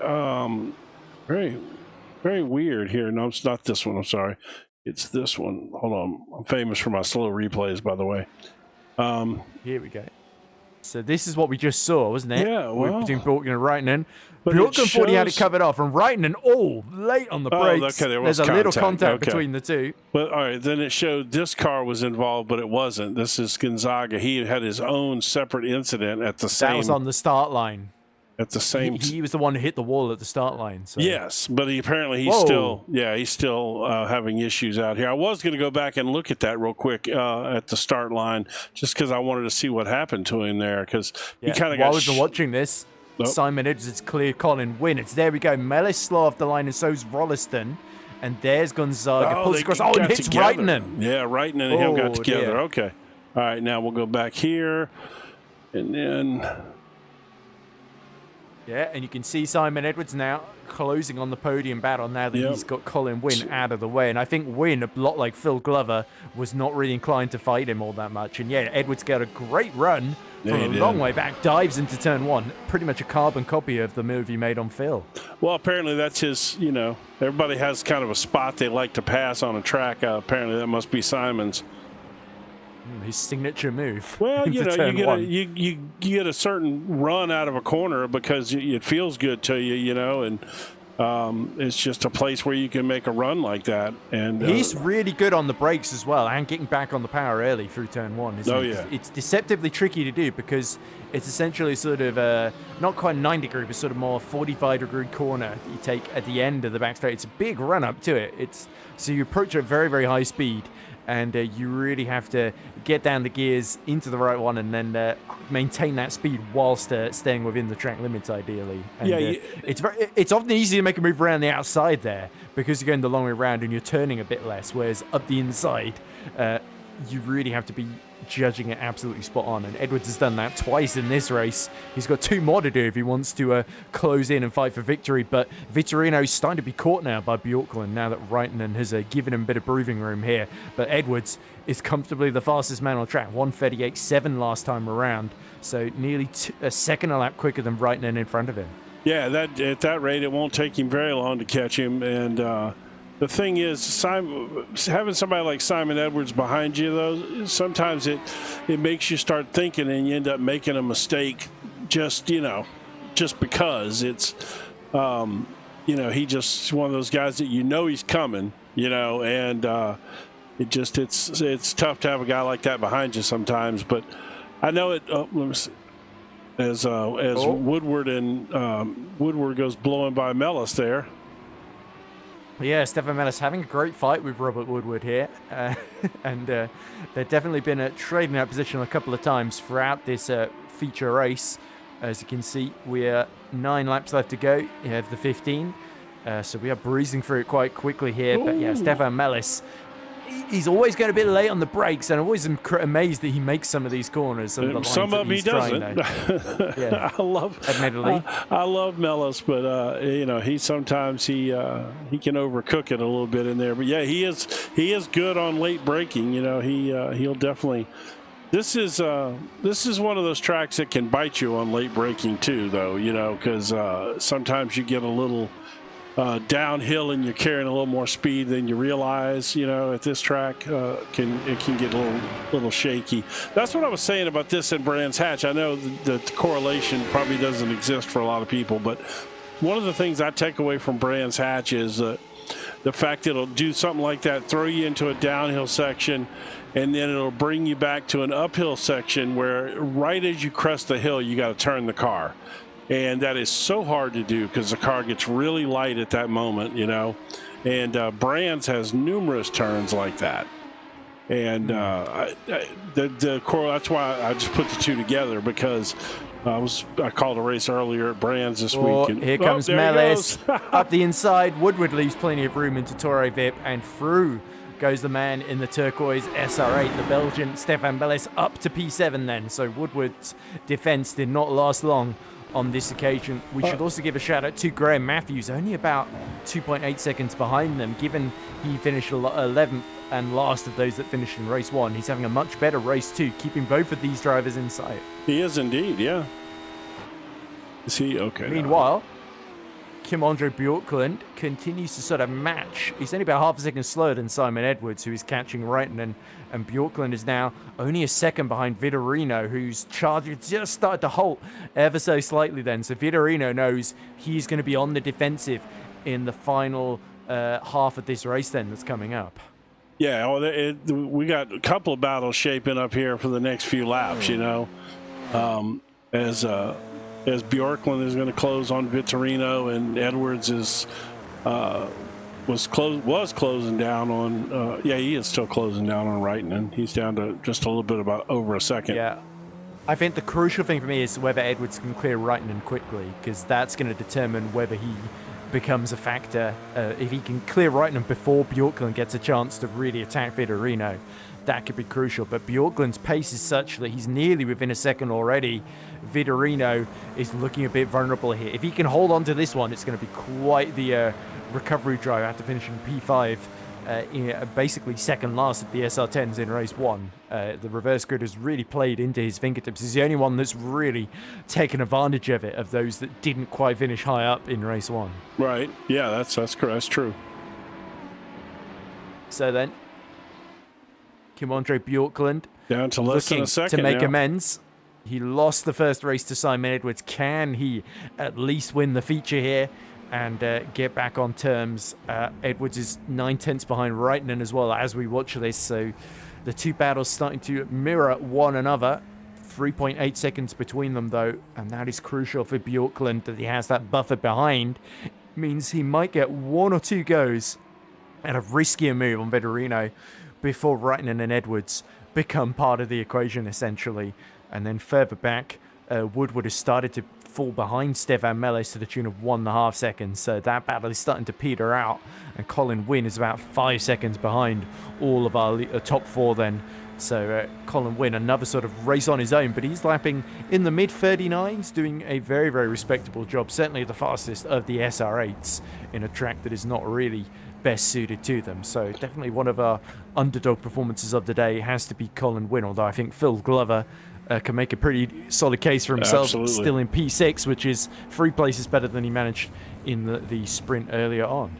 Very, very weird here. No, it's not this one. I'm sorry. It's this one. Hold on. I'm famous for my slow replays, by the way.
Here we go. So this is what we just saw, wasn't it?
Yeah, well,
between Bjorken and Reitinen.
but
Bjorken thought he had it
shows-
covered off, and Reitinen, late on the brakes.
Okay, there was
There's a little
contact.
contact
Okay.
between the two.
But all right, then it showed this car was involved, but it wasn't. This is Gonzaga. He had his own separate incident at the
That was
same.
on the start line.
At the same.
He was the one who hit the wall at the start line. So.
Yes, but he's
Whoa.
still having issues out here. I was going to go back and look at that real quick at the start line, just because I wanted to see what happened to him there, because he kind of
While
got.
we've been watching this,
Nope.
Simon Edwards, it's clear Colin win. It's there we go. Mellis slow off the line, and so's Rolliston. And there's Gonzaga. Pulls
they
across.
got
And hits
together.
Reitinen.
Yeah, Reitinen and him got
Oh,
together.
dear.
Okay. All right, now we'll go back here, and then.
Yeah, and you can see Simon Edwards now closing on the podium battle now that
Yep.
he's got Colin Wynn out of the way. And I think Wynn, a lot like Phil Glover, was not really inclined to fight him all that much. And yeah, Edwards got a great run
Yeah,
from
he
a
did.
long way back, dives into turn one. Pretty much a carbon copy of the move he made on Phil.
Well, apparently that's his, everybody has kind of a spot they like to pass on a track. Apparently that must be Simon's.
His signature move.
Well,
into
you
turn
get
one.
you get a certain run out of a corner because it feels good to you, and it's just a place where you can make a run like that. And
He's really good on the brakes as well, and getting back on the power early through turn one. Isn't
Oh,
it?
yeah.
It's deceptively tricky to do because it's essentially sort of not quite 90-degree, but sort of more 45-degree corner you take at the end of the back straight. It's a big run up to it. So you approach at very, very high speed, and you really have to get down the gears into the right one and then maintain that speed whilst staying within the track limits, ideally. And,
Yeah,
it's often easy to make a move around the outside there because you're going the long way around and you're turning a bit less, whereas up the inside, you really have to be judging it absolutely spot on. And Edwards has done that twice in this race. He's got two more to do if he wants to close in and fight for victory. But Vittorino's starting to be caught now by Bjorklund now that Reitinen has given him a bit of breathing room here. But Edwards is comfortably the fastest man on track, 1:38.7 last time around. So nearly a second a lap quicker than Reitinen in front of him.
yeah, that at that rate, it won't take him very long to catch him. And the thing is, having somebody like Simon Edwards behind you, though, sometimes it makes you start thinking, and you end up making a mistake just because it's, he just one of those guys that he's coming, and it's tough to have a guy like that behind you sometimes. But I know it. Let me see. As Woodward goes blowing by Mellis there.
Yeah, Stefan Mellis having a great fight with Robert Woodward here. And they've definitely been trading that position a couple of times throughout this feature race. As you can see, we're 9 laps left to go. You have the 15. So we are breezing through it quite quickly here. But yeah, Stefan Mellis, he's always going a bit late on the brakes, and I'm always amazed that he makes some of these corners. Some of
them he doesn't.
Yeah, admittedly.
I love Mellis, but he sometimes he can overcook it a little bit in there. But yeah, he is good on late braking. He'll definitely. This is one of those tracks that can bite you on late braking too, though. Because sometimes you get a little downhill and you're carrying a little more speed than you realize. At this track, it can get a little shaky. That's what I was saying about this in Brands Hatch. I know the correlation probably doesn't exist for a lot of people, but one of the things I take away from Brands Hatch is the fact that it'll do something like that, throw you into a downhill section, and then it'll bring you back to an uphill section where right as you crest the hill, you got to turn the car. And that is so hard to do because the car gets really light at that moment, And Brands has numerous turns like that. And that's why I just put the two together, because I called a race earlier at Brands this week. And,
here comes
there he
Mellis
goes.
up the inside. Woodward leaves plenty of room into Torre Vip, and through goes the man in the turquoise SR8, the Belgian Stefan Mellis, up to P7 then. So Woodward's defense did not last long on this occasion. We should also give a shout out to Graham Matthews, only about 2.8 seconds behind them, given he finished 11th and last of those that finished in race 1. He's having a much better race too, keeping both of these drivers in sight.
He is indeed, yeah. Is he? Okay.
Meanwhile, Kim-Andre Bjorklund continues to sort of match. He's only about half a second slower than Simon Edwards, who is catching Reitinen, and Bjorklund is now only a second behind Vitorino, whose charger just started to halt ever so slightly then. So Vitorino knows he's going to be on the defensive in the final half of this race then that's coming up.
Yeah, well, we got a couple of battles shaping up here for the next few laps, you know, as Bjorklund is going to close on Vitorino, and Edwards is was closing down on he is still closing down on Reitinen. He's down to just a little bit about over a second.
Yeah, I think the crucial thing for me is whether Edwards can clear Reitinen quickly, because that's going to determine whether he becomes a factor. If he can clear Reitinen before Bjorklund gets a chance to really attack Vitorino, that could be crucial. But Bjorklund's pace is such that he's nearly within a second already. Vitorino is looking a bit vulnerable here. If he can hold on to this one, it's going to be quite the recovery drive after finishing P5, basically second last at the SR10s in race 1. The reverse grid has really played into his fingertips. He's the only one that's really taken advantage of it, of those that didn't quite finish high up in race 1.
Right. Yeah, that's correct. That's true.
So then, Kim-Andre Bjorklund
down to less than a second
to make
now.
amends. He lost the first race to Simon Edwards. Can he at least win the feature here and get back on terms? Edwards is 9/10 behind Reitinen as well as we watch this. So the two battles starting to mirror one another. 3.8 seconds between them, though, and that is crucial for Bjorklund, that he has that buffer behind. Means he might get one or two goes at a riskier move on Vitorino before Reitinen and Edwards become part of the equation, essentially. And then further back, Woodward has started to fall behind Stefan Mellis to the tune of 1.5 seconds. So that battle is starting to peter out. And Colin Wynn is about 5 seconds behind all of our top four then. So Colin Wynn, another sort of race on his own, but he's lapping in the mid-39s, doing a very, very respectable job. Certainly the fastest of the SR8s in a track that is not really best suited to them. So definitely one of our underdog performances of the day has to be Colin Wynn, although I think Phil Glover can make a pretty solid case for himself.
Absolutely.
Still in P6, which is 3 places better than he managed in the sprint earlier on.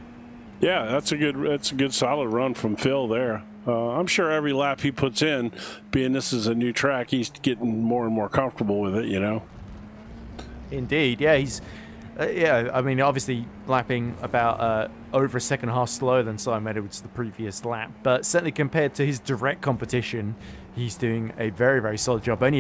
Yeah, that's a good solid run from Phil there. I'm sure every lap he puts in, being this is a new track, he's getting more and more comfortable with it, you know.
Indeed, yeah, he's I mean, obviously lapping about over a second and a half slower than Simon Edwards the previous lap, but certainly compared to his direct competition, he's doing a very, very solid job. Only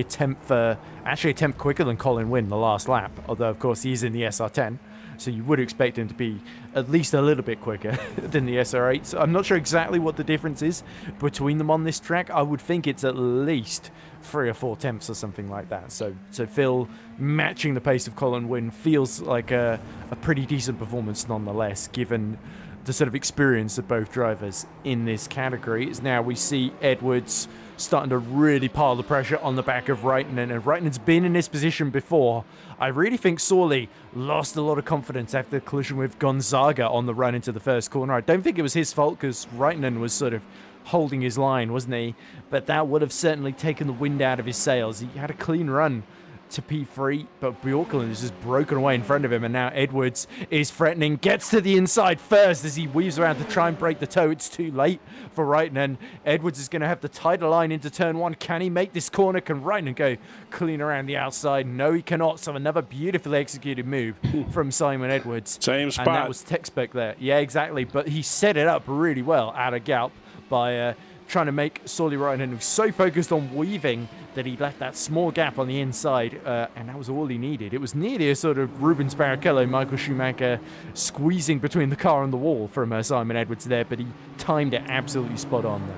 actually a tenth quicker than Colin Wynn the last lap, although of course he's in the SR10, so you would expect him to be at least a little bit quicker than the SR8. So I'm not sure exactly what the difference is between them on this track. I would think it's at least 3 or 4 tenths or something like that. So Phil matching the pace of Colin Wynn feels like a pretty decent performance nonetheless, given the sort of experience of both drivers in this category. Is now we see Edwards starting to really pile the pressure on the back of Reitinen, and Reitinen's been in this position before. I really think Sorley lost a lot of confidence after the collision with Gonzaga on the run into the first corner. I don't think it was his fault, because Reitinen was sort of holding his line, wasn't he? But that would have certainly taken the wind out of his sails. He had a clean run to P3, but Bjorklund is just broken away in front of him, and now Edwards is threatening, gets to the inside first as he weaves around to try and break the toe. It's too late for Reitinen. Edwards is going to have to tie the line into turn 1. Can he make this corner? Can Reitinen go clean around the outside? No, he cannot. So another beautifully executed move from Simon Edwards.
Same spot.
And that was textbook there. Yeah, exactly. But he set it up really well out of gallop by trying to make Sorley Reitinen, who's so focused on weaving that he left that small gap on the inside, and that was all he needed. It was nearly a sort of Rubens Barrichello, Michael Schumacher squeezing between the car and the wall from Simon Edwards there, but he timed it absolutely spot on there.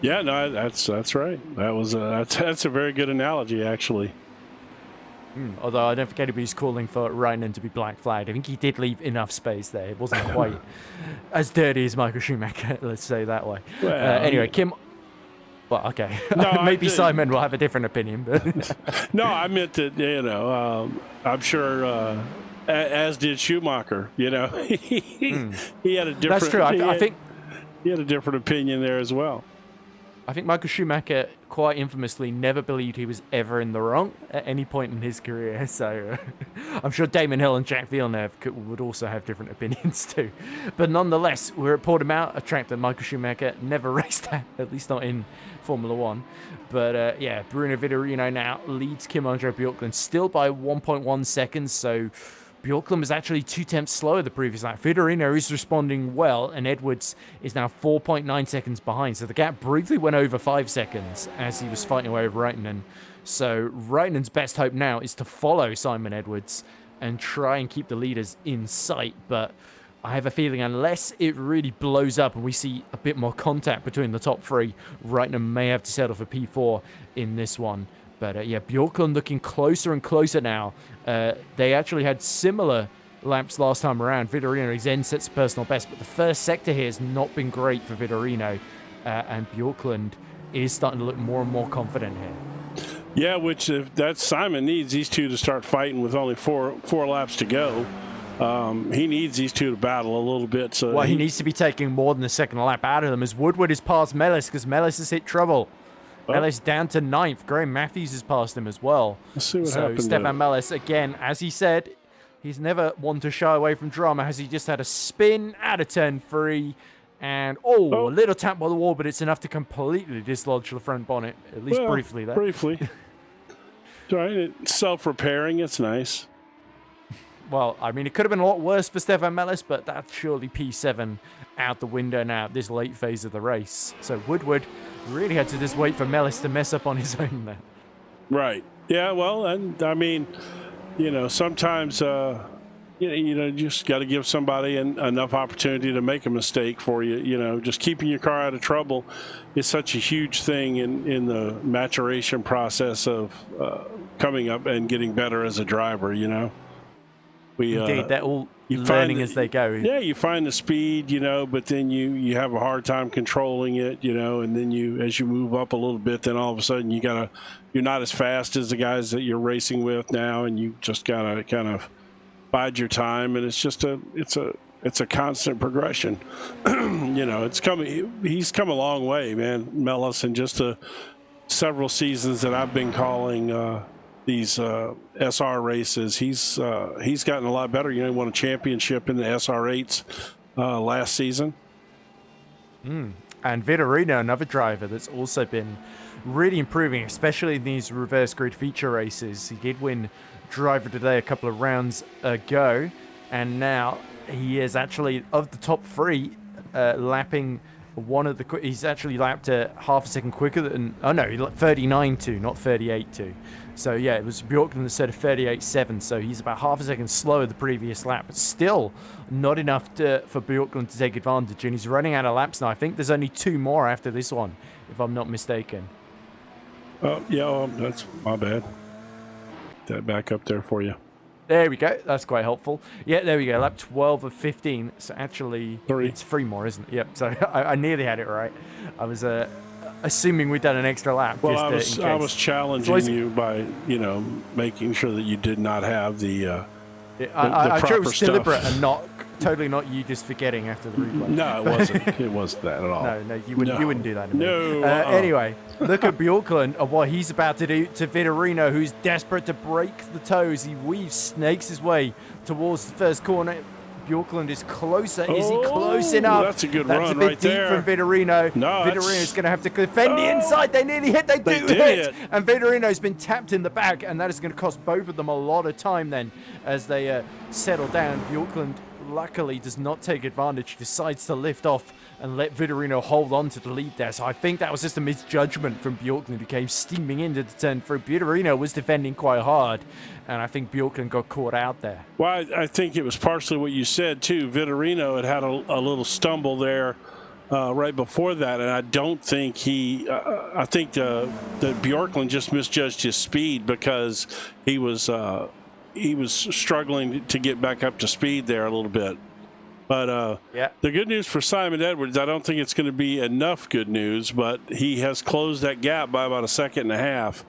Yeah, no, that's right. That's a very good analogy, actually.
Although I don't forget he's calling for Reitinen to be black flagged. I think he did leave enough space there. It wasn't quite as dirty as Michael Schumacher, let's say that way.
Well,
anyway, Kim... Well, okay.
No,
maybe Simon will have a different opinion. But
no, I meant that, I'm sure, as did Schumacher, he had a different...
That's true. I think...
He had a different opinion there as well.
I think Michael Schumacher quite infamously never believed he was ever in the wrong at any point in his career. So I'm sure Damon Hill and Jack Villeneuve would also have different opinions too. But nonetheless, we're at Portimão, a track that Michael Schumacher never raced at least not in Formula One. But yeah, Bruno Vitorino now leads Kim Andre Bjorklund still by 1.1 seconds. So Bjorklund was actually 2/10 slower the previous lap. Vitorino is responding well, and Edwards is now 4.9 seconds behind. So the gap briefly went over 5 seconds as he was fighting away with Raikkonen. So Raikkonen's best hope now is to follow Simon Edwards and try and keep the leaders in sight. But I have a feeling unless it really blows up and we see a bit more contact between the top three, Raikkonen may have to settle for P4 in this one. But yeah, Bjorklund looking closer and closer now. They actually had similar laps last time around. Vitorino then sets the personal best, but the first sector here has not been great for Vitorino, and Bjorklund is starting to look more and more confident here.
Yeah, which if that Simon needs these two to start fighting with only four laps to go. He needs these two to battle a little bit. So
well, he needs to be taking more than a second lap out of them as Woodward is past Mellis because Mellis has hit trouble. Mellis down to 9th. Graham Matthews has passed him as well.
Let's see what
so
happened
Stefan Mellis, again, as he said, he's never one to shy away from drama. Has he just had a spin out of turn 3? And, a little tap by the wall, but it's enough to completely dislodge the front bonnet, at least briefly there.
Briefly. Right, it's self-repairing. It's nice.
Well, I mean, it could have been a lot worse for Stefan Mellis, but that's surely P7 out the window now at this late phase of the race. So Woodward really had to just wait for Mellis to mess up on his own there.
Right. Yeah, well, and I mean, sometimes, you just got to give somebody enough opportunity to make a mistake for you. Just keeping your car out of trouble is such a huge thing in the maturation process of coming up and getting better as a driver,
Indeed, they're all learning as they go.
Yeah, you find the speed, but then you have a hard time controlling it, and then as you move up a little bit, then all of a sudden you're not as fast as the guys that you're racing with now, and you just gotta kind of bide your time, and it's a constant progression. He's come a long way, man, Mellis, in just several seasons that I've been calling these SR races. He's gotten a lot better. He won a championship in the SR8s last season.
And Vitorino, another driver that's also been really improving, especially in these reverse grid feature races. He did win driver today a couple of rounds ago, and now he is actually, of the top 3, lapping one of the... He's actually lapped half a second quicker than... 39.2, not 38.2. So yeah, it was Bjorklund that said a 38.7, so he's about half a second slower the previous lap, but still not enough for Bjorklund to take advantage, and he's running out of laps now. I think there's only 2 more after this one, if I'm not mistaken.
That's my bad. That back up there for you.
There we go. That's quite helpful. Yeah, there we go. Lap 12 of 15. So actually,
3.
It's 3 more, isn't it? Yep. So I nearly had it right. I was assuming we'd done an extra lap.
Well, I was challenging you by making sure that you did not have the
I'm sure it was
stuff.
deliberate and totally not you just forgetting after the replay.
No, it wasn't. It wasn't that at all.
No, you wouldn't do that to me.
No.
Anyway, look at Bjorklund and what he's about to do to Vitorino, who's desperate to break the toes. He snakes his way towards the first corner. Bjorklund is closer. Is he close enough?
That's a good
run
right
there. That's a bit
there.
deep from Vitorino.
No,
Vitorino's going to have to defend the inside. They nearly hit. They do hit. And Vitorino's been tapped in the back, and that is going to cost both of them a lot of time then as they settle down. Bjorklund luckily does not take advantage, decides to lift off and let Vitorino hold on to the lead there. So I think that was just a misjudgment from Bjorklund, who came steaming into the turn through. Vitorino was defending quite hard, and I think Bjorklund got caught out there.
Well, I think it was partially what you said, too. Vitorino had a little stumble there right before that, and I don't think I think that Bjorklund just misjudged his speed because he was struggling to get back up to speed there a little bit. But the good news for Simon Edwards, I don't think it's going to be enough good news, but he has closed that gap by about 1.5 seconds.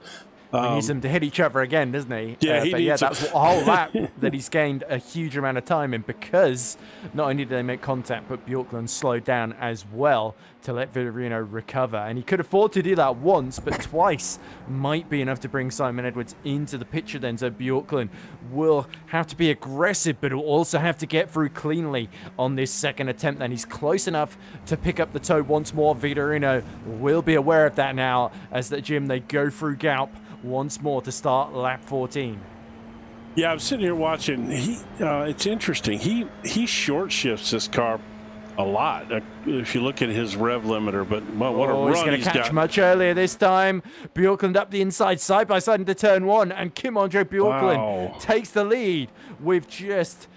He needs them to hit each other again, doesn't he?
Yeah,
that's a whole lap that he's gained a huge amount of time in, because not only did they make contact, but Bjorklund slowed down as well to let Vitorino recover. And he could afford to do that once, but twice might be enough to bring Simon Edwards into the picture then. So Bjorklund will have to be aggressive, but will also have to get through cleanly on this second attempt. Then he's close enough to pick up the toe once more. Vitorino will be aware of that now as the Jim, they go through Galp once more to start lap 14.
Yeah, I'm sitting here watching. It's interesting. He short shifts this car a lot. If you look at his rev limiter, but what a run
he's going to catch much earlier this time. Bjorklund up the inside, side by side into turn 1, and Kim-Andre Bjorklund takes the lead with just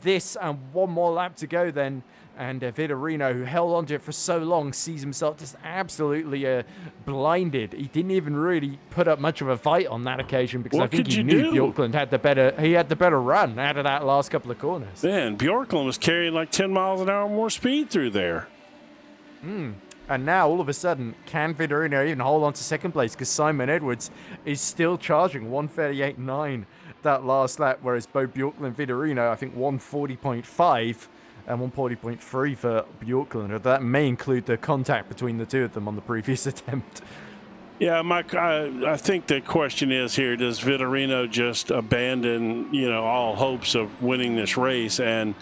this and one more lap to go then. And Vitorino, who held on to it for so long, sees himself just absolutely blinded. He didn't even really put up much of a fight on that occasion, because I think he knew Bjorklund had the better run out of that last couple of corners.
Man, Bjorklund was carrying like 10 miles an hour more speed through there.
And now, all of a sudden, can Vitorino even hold on to second place? Because Simon Edwards is still charging 138.9 that last lap, whereas both Bjorklund and Vitorino, I think 140.5 and 140.3 for Bjorklund. That may include the contact between the two of them on the previous attempt.
Yeah, Mike, I think the question is here, does Vitorino just abandon, all hopes of winning this race and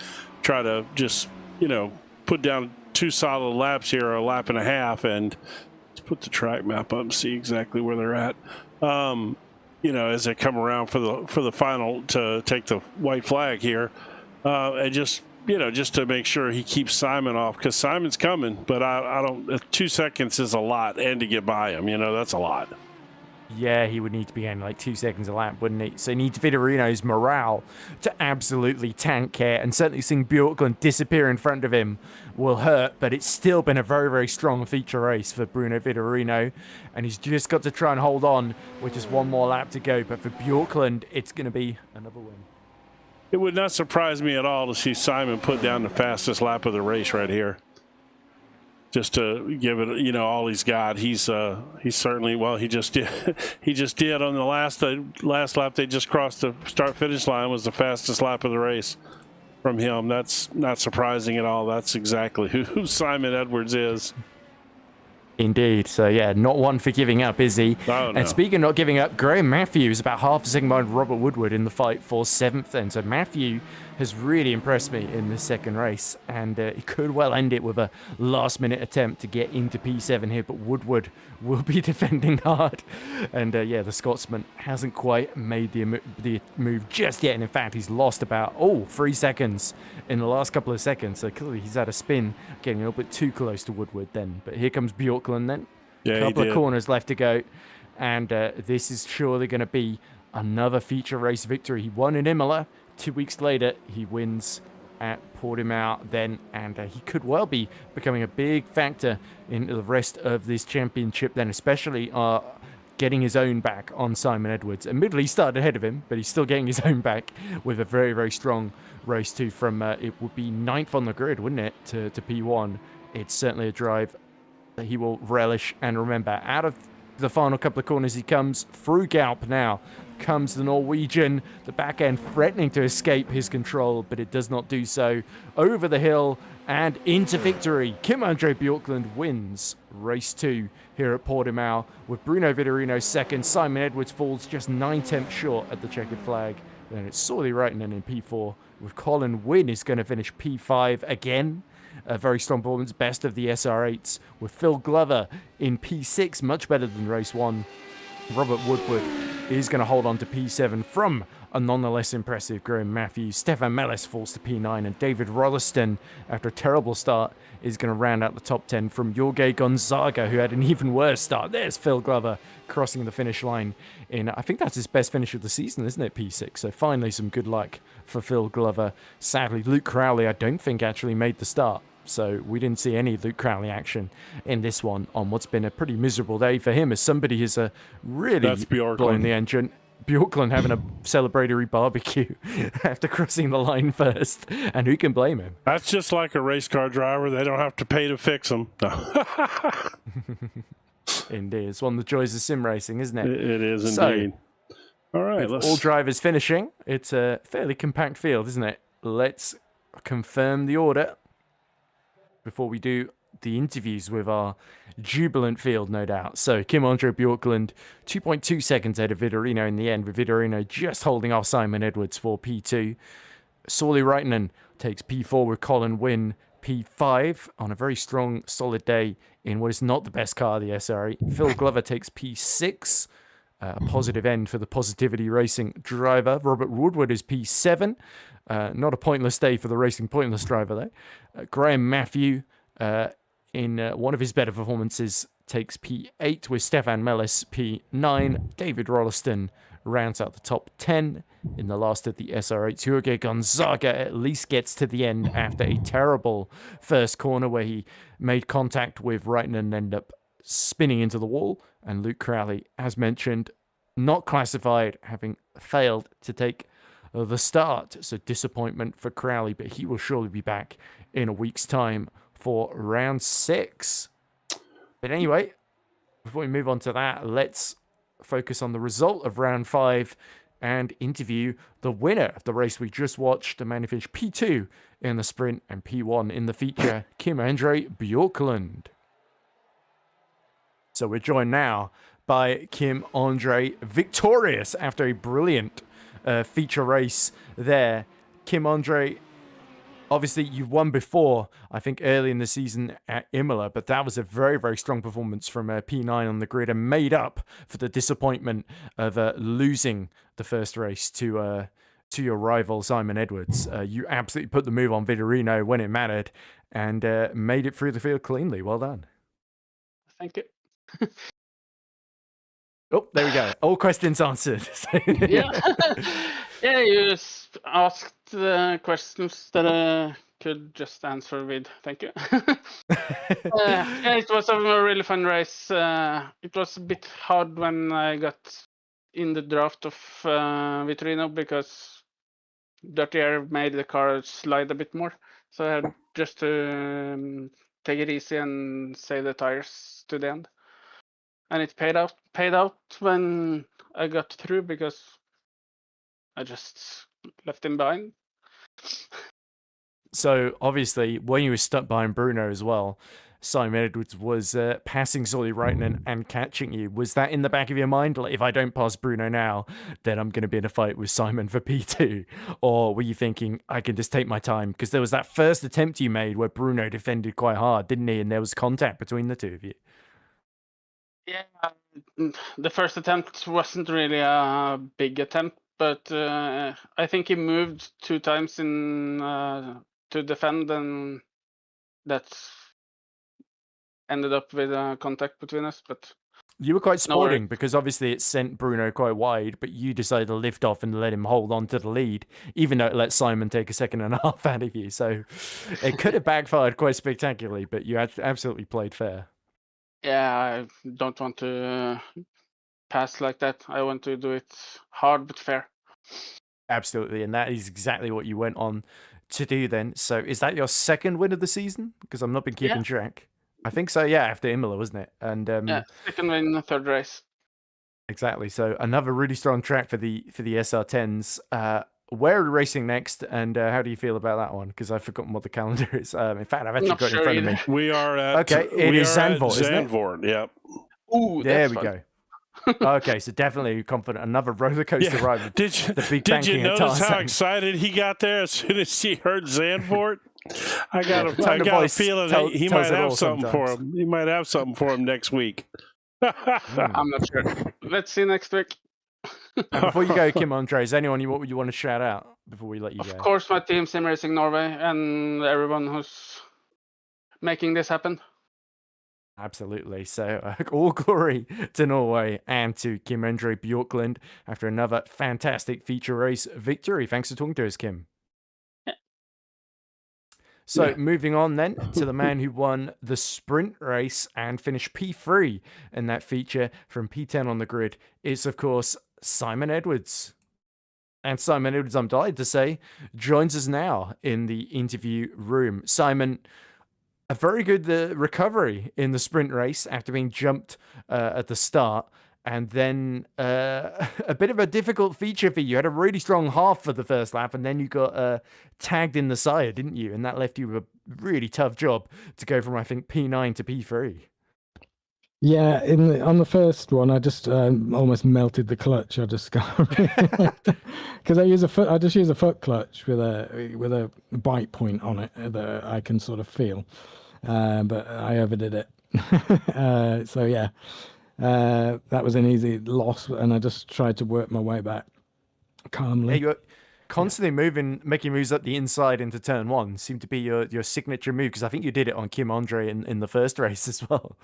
try to just, put down 2 solid laps here, or a lap and a half, and let's put the track map up and see exactly where they're at. As they come around for the final to take the white flag here, and just to make sure he keeps Simon off, because Simon's coming, but I don't. 2 seconds is a lot, and to get by him, that's a lot.
Yeah, he would need to be gaining like 2 seconds a lap, wouldn't he? So he needs Vitorino's morale to absolutely tank here, and certainly seeing Bjorklund disappear in front of him will hurt, but it's still been a very, very strong feature race for Bruno Vitorino, and he's just got to try and hold on with just one more lap to go. But for Bjorklund, it's going to be another win.
It would not surprise me at all to see Simon put down the fastest lap of the race right here. Just to give it, all he's got. He's certainly, he just did. He just did on the last lap. They just crossed the start-finish line, was the fastest lap of the race from him. That's not surprising at all. That's exactly who Simon Edwards is.
Indeed. So, yeah, not one for giving up, is he?
Oh, no.
And speaking of not giving up, Graham Matthews about half a second behind Robert Woodward in the fight for 7th then. So Matthew has really impressed me in this second race, and he could well end it with a last-minute attempt to get into P7 here, but Woodward will be defending hard. And, the Scotsman hasn't quite made the move just yet, and in fact, he's lost about, 3 seconds in the last couple of seconds. So clearly he's had a spin, getting a little bit too close to Woodward then. But here comes Bjorklund then.
Yeah,
couple of corners left to go, and this is surely going to be another feature race victory. He won in Imola. 2 weeks later, he wins at Portimão then, and he could well be becoming a big factor in the rest of this championship then, especially getting his own back on Simon Edwards. Admittedly, he started ahead of him, but he's still getting his own back with a very, very strong race too from, it would be 9th on the grid, wouldn't it, to P1. It's certainly a drive that he will relish and remember. Out of the final couple of corners he comes, through Galp now comes the Norwegian, the back end threatening to escape his control, but it does not do so. Over the hill and into victory. Kim-Andre Bjorklund wins race 2 here at Portimão, with Bruno Vitorino second. Simon Edwards falls just 9/10 short at the checkered flag. Then it's Sorley Reitinen in P4, with Colin Wynn is going to finish P5 again. A very strong performance, best of the SR8s, with Phil Glover in P6, much better than race 1. Robert Woodward is going to hold on to P7 from a nonetheless impressive Graham Matthews. Stefan Mellis falls to P9, and David Rolleston, after a terrible start, is going to round out the top 10 from Jorge Gonzaga, who had an even worse start. There's Phil Glover crossing the finish line in, I think that's his best finish of the season, isn't it, P6? So finally some good luck for Phil Glover. Sadly, Luke Crowley, I don't think actually made the start. So we didn't see any Luke Crowley action in this one on what's been a pretty miserable day for him, as somebody has really blown the engine. Bjorklund having a celebratory barbecue after crossing the line first, and who can blame him?
That's just like a race car driver. They don't have to pay to fix them. No.
Indeed. It's one of the joys of sim racing, isn't it?
It is
So,
indeed. All right,
with all drivers finishing, it's a fairly compact field, isn't it? Let's confirm the order before we do the interviews with our jubilant field, no doubt. So Kim-Andre Bjorklund, 2.2 seconds ahead of Vitorino in the end, with Vitorino just holding off Simon Edwards for P2. Sauli Raitanen takes P4 with Colin Wynn P5 on a very strong, solid day in what is not the best car of the SRE. Phil Glover takes P6. A positive end for the Positivity Racing driver. Robert Woodward is P7. Not a pointless day for the Racing Pointless driver, though. Graham Matthew, in one of his better performances, takes P8 with Stefan Mellis P9. David Rolliston rounds out the top 10 in the last of the SR8s. Jorge Gonzaga at least gets to the end after a terrible first corner where he made contact with Raitanen and ended up spinning into the wall. And Luke Crowley, as mentioned, not classified, having failed to take the start. So disappointment for Crowley, but he will surely be back in a week's time for round 6. But anyway, before we move on to that, let's focus on the result of round 5 and interview the winner of the race we just watched, the man who finished P2 in the sprint and P1 in the feature, Kim-Andre Bjorklund. So we're joined now by Kim-Andre, victorious after a brilliant feature race there. Kim-Andre, obviously you've won before, I think early in the season at Imola, but that was a very, very strong performance from P9 on the grid and made up for the disappointment of losing the first race to your rival Simon Edwards. You absolutely put the move on Vitorino when it mattered and made it through the field cleanly. Well done.
Thank you.
Oh, there we go. All questions answered.
Yeah. Yeah, you asked the questions that I could just answer with. Thank you. Yeah, it was a really fun race. It was a bit hard when I got in the draft of Vitorino because Dirty Air made the car slide a bit more. So I had just to take it easy and save the tires to the end. And it paid out when I got through because I just left him behind.
So obviously, when you were stuck behind Bruno as well, Simon Edwards was passing Sauli Raitanen and catching you. Was that in the back of your mind? Like, if I don't pass Bruno now, then I'm going to be in a fight with Simon for P2? Or were you thinking, I can just take my time? Because there was that first attempt you made where Bruno defended quite hard, didn't he? And there was contact between the two of you.
Yeah, the first attempt wasn't really a big attempt, but I think he moved 2 times in to defend, and that ended up with a contact between us. But
you were quite sporting because obviously it sent Bruno quite wide, but you decided to lift off and let him hold on to the lead, even though it let Simon take a second and a half out of you. So it could have backfired quite spectacularly, but you absolutely played fair.
Yeah, I don't want to pass like that. I want to do it hard but fair.
Absolutely, and that is exactly what you went on to do then. So is that your second win of the season? Because I've not been keeping track. I think so, yeah, after Imola, wasn't it? And
yeah, second win in the third race.
Exactly. So another really strong track for the SR10s. Where are we racing next, and how do you feel about that one? Because I've forgotten what the calendar is. In fact, I've actually got it in front of me.
We are at
it is Zandvoort, isn't it?
Zandvoort, yep.
Ooh,
there we go. Okay, so definitely confident. Another roller coaster ride. With
did you notice how excited he got there as soon as he heard Zandvoort? I got a feeling he might have something for him. He might have something for him next week.
I'm not sure. Let's see next week.
Before you go, Kim-Andre, is anyone you want to shout out before we let you go?
Of course, my team, Sim Racing Norway, and everyone who's making this happen.
Absolutely. So all glory to Norway and to Kim-Andre Bjorklund after another fantastic feature race victory. Thanks for talking to us, Kim.
Yeah.
So moving on then to the man who won the sprint race and finished P3 in that feature from P10 on the grid is, of course, Simon Edwards. And Simon Edwards, I'm delighted to say, joins us now in the interview room. Simon, a very good recovery in the sprint race after being jumped at the start. And then a bit of a difficult feature for you. You had a really strong half for the first lap, and then you got tagged in the side, didn't you? And that left you with a really tough job to go from, I think, P9 to P3.
Yeah, on the first one, I just almost melted the clutch. I just got because I just use a foot clutch with a bite point on it that I can sort of feel, but I overdid it. So yeah. That was an easy loss, and I just tried to work my way back calmly.
Yeah, you're constantly making moves up the inside into turn one. Seemed to be your signature move, because I think you did it on Kim Andre in the first race as well.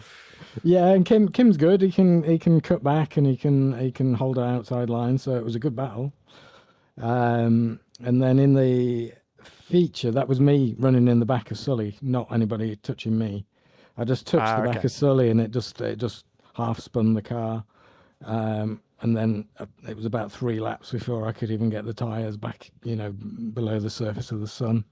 Yeah, and Kim's good. He can cut back, and he can hold an outside line. So it was a good battle. And then in the feature, that was me running in the back of Sully, not anybody touching me. I just touched the back of Sully, and it just half spun the car, and then it was about 3 laps before I could even get the tires back, below the surface of the sun.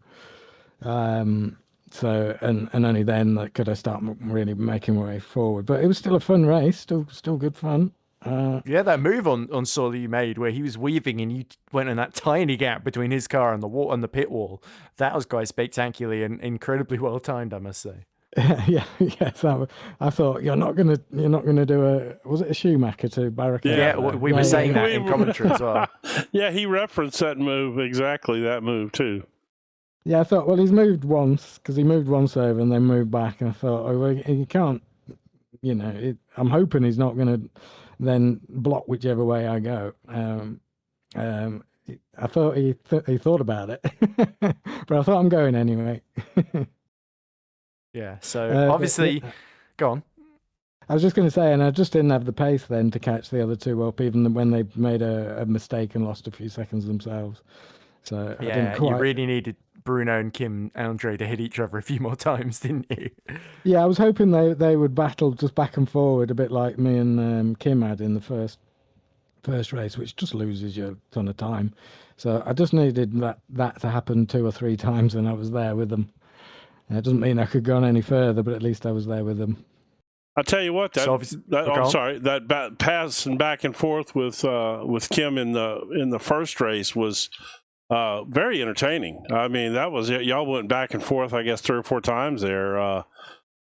So and only then could I start really making my way forward. But it was still a fun race, still good fun.
Yeah, that move on Sully you made where he was weaving and you went in that tiny gap between his car and the pit wall. That was quite spectacularly and incredibly well timed, I must say.
Yes. I thought you're not gonna do was it a Schumacher to barricade?
Yeah, we were saying that in commentary as well.
Yeah, he referenced that move, exactly that move too.
Yeah, I thought, well, he's moved once, because he moved once over and then moved back, and I thought, oh, well, he can't, I'm hoping he's not going to then block whichever way I go. I thought he thought about it, but I thought I'm going anyway.
Yeah, so obviously, go on.
I was just going to say, and I just didn't have the pace then to catch the other two up, even when they made a mistake and lost a few seconds themselves. So
yeah,
I didn't quite...
you really needed Bruno and Kim Andre to hit each other a few more times, didn't you?
Yeah, I was hoping they would battle just back and forward, a bit like me and Kim had in the first race, which just loses you a ton of time. So I just needed that to happen 2 or 3 times, and I was there with them. It doesn't mean I could go on any further, but at least I was there with them.
I'll tell you what, that passing back and forth with Kim in the first race was very entertaining. I mean, that was it. Y'all went back and forth, I guess, 3 or 4 times there.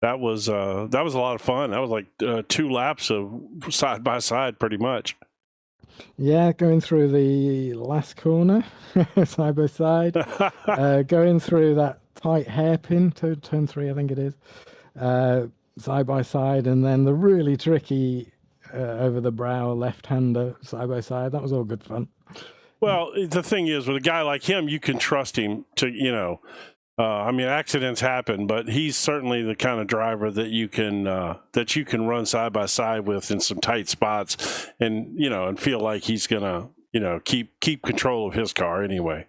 That was a lot of fun. That was like 2 laps of side by side, pretty much.
Yeah, going through the last corner, side by side, going through that tight hairpin to turn 3, I think it is, side by side, and then the really tricky over the brow left-hander side by side. That was all good fun.
Well, the thing is, with a guy like him, you can trust him to, I mean, accidents happen, but he's certainly the kind of driver that you can run side by side with in some tight spots, and and feel like he's gonna keep control of his car anyway.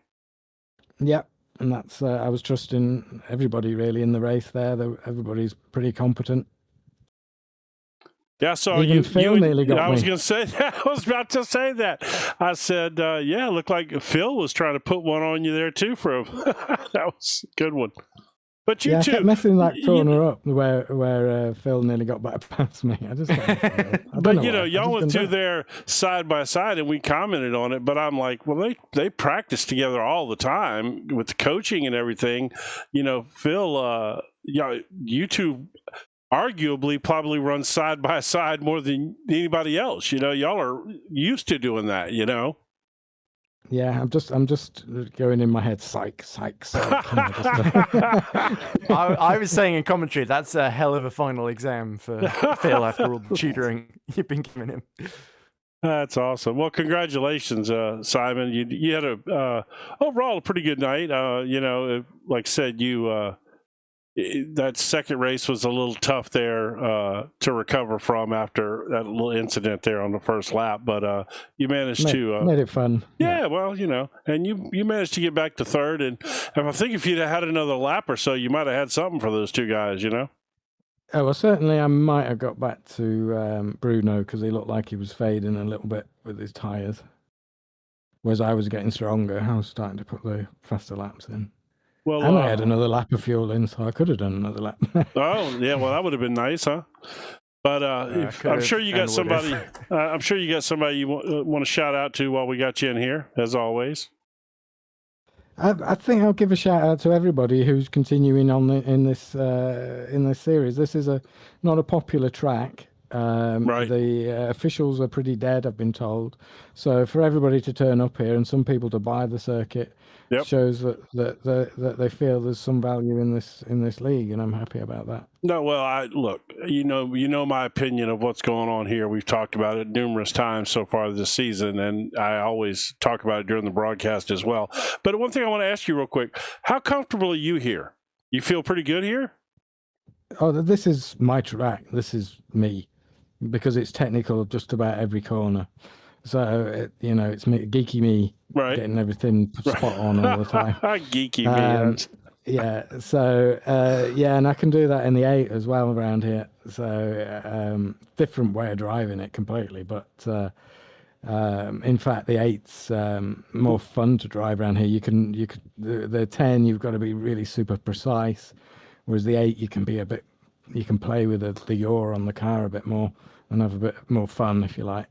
Yeah, and that's I was trusting everybody really in the race there. Everybody's pretty competent.
Yeah, so
Phil nearly got me.
I was going to say that. I was about to say that. I said, yeah, it looked like Phil was trying to put one on you there too for him. That was a good one. But you too.
I kept messing that corner up where Phil nearly got back past me. I just
but y'all went through there side by side, and we commented on it. But I'm like, well, they practice together all the time with the coaching and everything. Phil, you two arguably probably run side by side more than anybody else. Y'all are used to doing that.
Yeah, I'm just going in my head, psych.
I was saying in commentary, that's a hell of a final exam for Phil after all the tutoring you've been giving him.
That's awesome. Well, congratulations, Simon. You had overall a pretty good night. Like I said, that second race was a little tough there to recover from after that little incident there on the first lap, but you managed to
made it fun.
Yeah, well, and you managed to get back to third, and I think if you'd had another lap or so, you might have had something for those two guys. Oh,
well, certainly I might have got back to Bruno, because he looked like he was fading a little bit with his tires, whereas I was getting stronger. I was starting to put the faster laps in.
Well,
And I had another lap of fuel in, so I could have done another lap.
oh yeah, well that would have been nice, huh? But I'm sure you got somebody. I'm sure you got somebody you want to shout out to while we got you in here, as always.
I think I'll give a shout out to everybody who's continuing on in this series. This is not a popular track.
Right.
The officials are pretty dead, I've been told. So for everybody to turn up here and some people to buy the circuit shows that they feel there's some value in this league, and I'm happy about that.
No, well, look, you know my opinion of what's going on here. We've talked about it numerous times so far this season, and I always talk about it during the broadcast as well. But one thing I want to ask you real quick: how comfortable are you here? You feel pretty good here?
Oh, this is my track. This is me, because it's technical just about every corner. So it's me, geeky me,
right,
getting everything spot on all the time.
Geeky me.
Yeah. So and I can do that in the 8 as well around here. So different way of driving it completely, but in fact the 8's more fun to drive around here. The 10 you've got to be really super precise, whereas the 8 you can play with the yaw on the car a bit more and have a bit more fun if you like.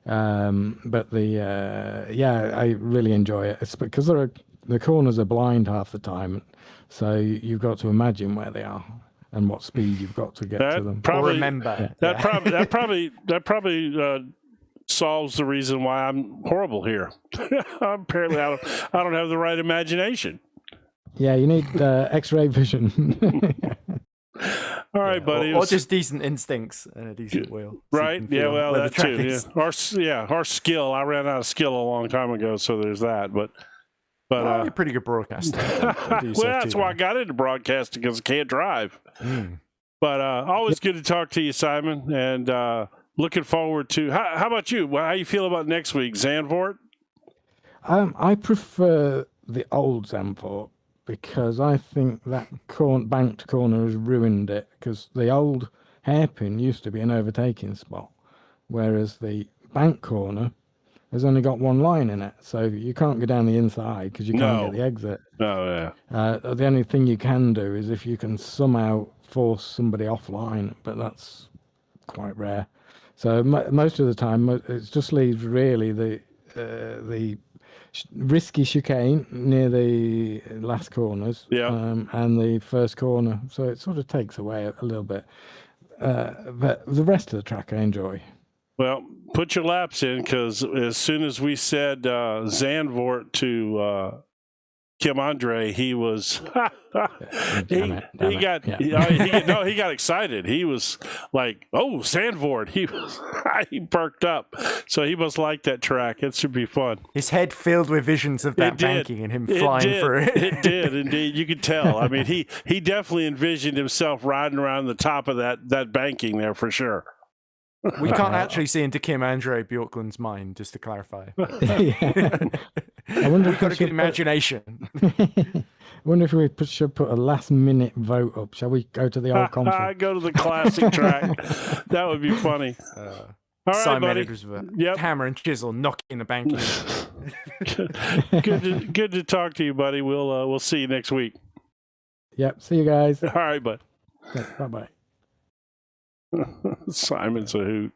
But I really enjoy it. It's because the corners are blind half the time, so you've got to imagine where they are and what speed you've got to get to them.
Or remember.
That probably solves the reason why I'm horrible here. Apparently, I don't have the right imagination.
Yeah, you need X-ray vision.
All right, buddy.
Or just decent instincts and a decent wheel.
Right? Yeah, well, that too. Yeah. Our skill. I ran out of skill a long time ago, so there's that. But
you're a pretty good broadcaster.
Well, that's why I got into broadcasting, because I can't drive. But always good to talk to you, Simon, and looking forward to. How about you? How you feel about next week, Zandvoort?
I prefer the old Zandvoort, because I think that banked corner has ruined it, because the old hairpin used to be an overtaking spot, whereas the bank corner has only got one line in it, so you can't go down the inside because you can't get the exit.
Oh, yeah.
The only thing you can do is if you can somehow force somebody offline, but that's quite rare. So most of the time, it just leaves really the risky chicane near the last corners, and the first corner, so it sort of takes away a little bit, but the rest of the track I enjoy. Well,
put your laps in, because as soon as we said Zandvoort to Kim Andre, he was he got excited. He was like, "Oh, Zandvoort!" He perked up. So he must like that track. It should be fun.
His head filled with visions of that banking and him flying through it.
It did indeed. You could tell. I mean, he definitely envisioned himself riding around the top of that banking there for sure.
We can't actually see into Kim Andre Bjorklund's mind, just to clarify.
I wonder
We've got a good imagination.
I wonder if we should put a last-minute vote up. Shall we go to the old conflict?
Go to the classic track. That would be funny. All right,
Simon
buddy.
was with a hammer and chisel knocking the banking.
Good to talk to you, buddy. We'll see you next week.
Yep. See you guys.
All right, bud.
Okay, bye-bye.
Simon's a hoot.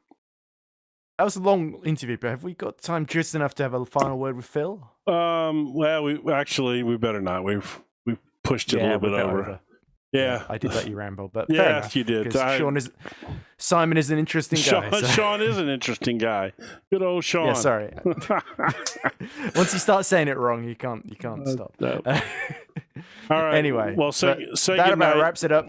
That was a long interview, but have we got time just enough to have a final word with Phil?
Well, we better not. We've pushed it a little bit over. Yeah,
I did let you ramble, but
yeah,
fair enough,
you did.
Simon is an interesting guy.
Sean is an interesting guy. Good old Sean.
Yeah, sorry. Once you start saying it wrong, you can't stop.
No. All right.
Anyway,
well, say
that about wraps it up.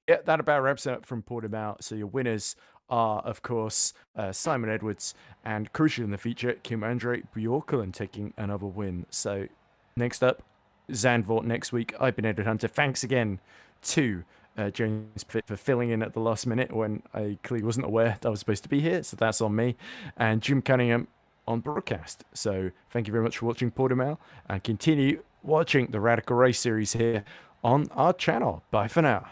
Yeah, that about wraps it up from Portimão. So your winners are, of course, Simon Edwards, and crucial in the feature, Kim Andre Bjorklund taking another win. So next up, Zandvoort next week. I've been Edward Hunter. Thanks again to James for filling in at the last minute when I clearly wasn't aware that I was supposed to be here, so that's on me. And Jim Cunningham on broadcast. So thank you very much for watching Portimão, and continue watching the Radical Race series here on our channel. Bye for now.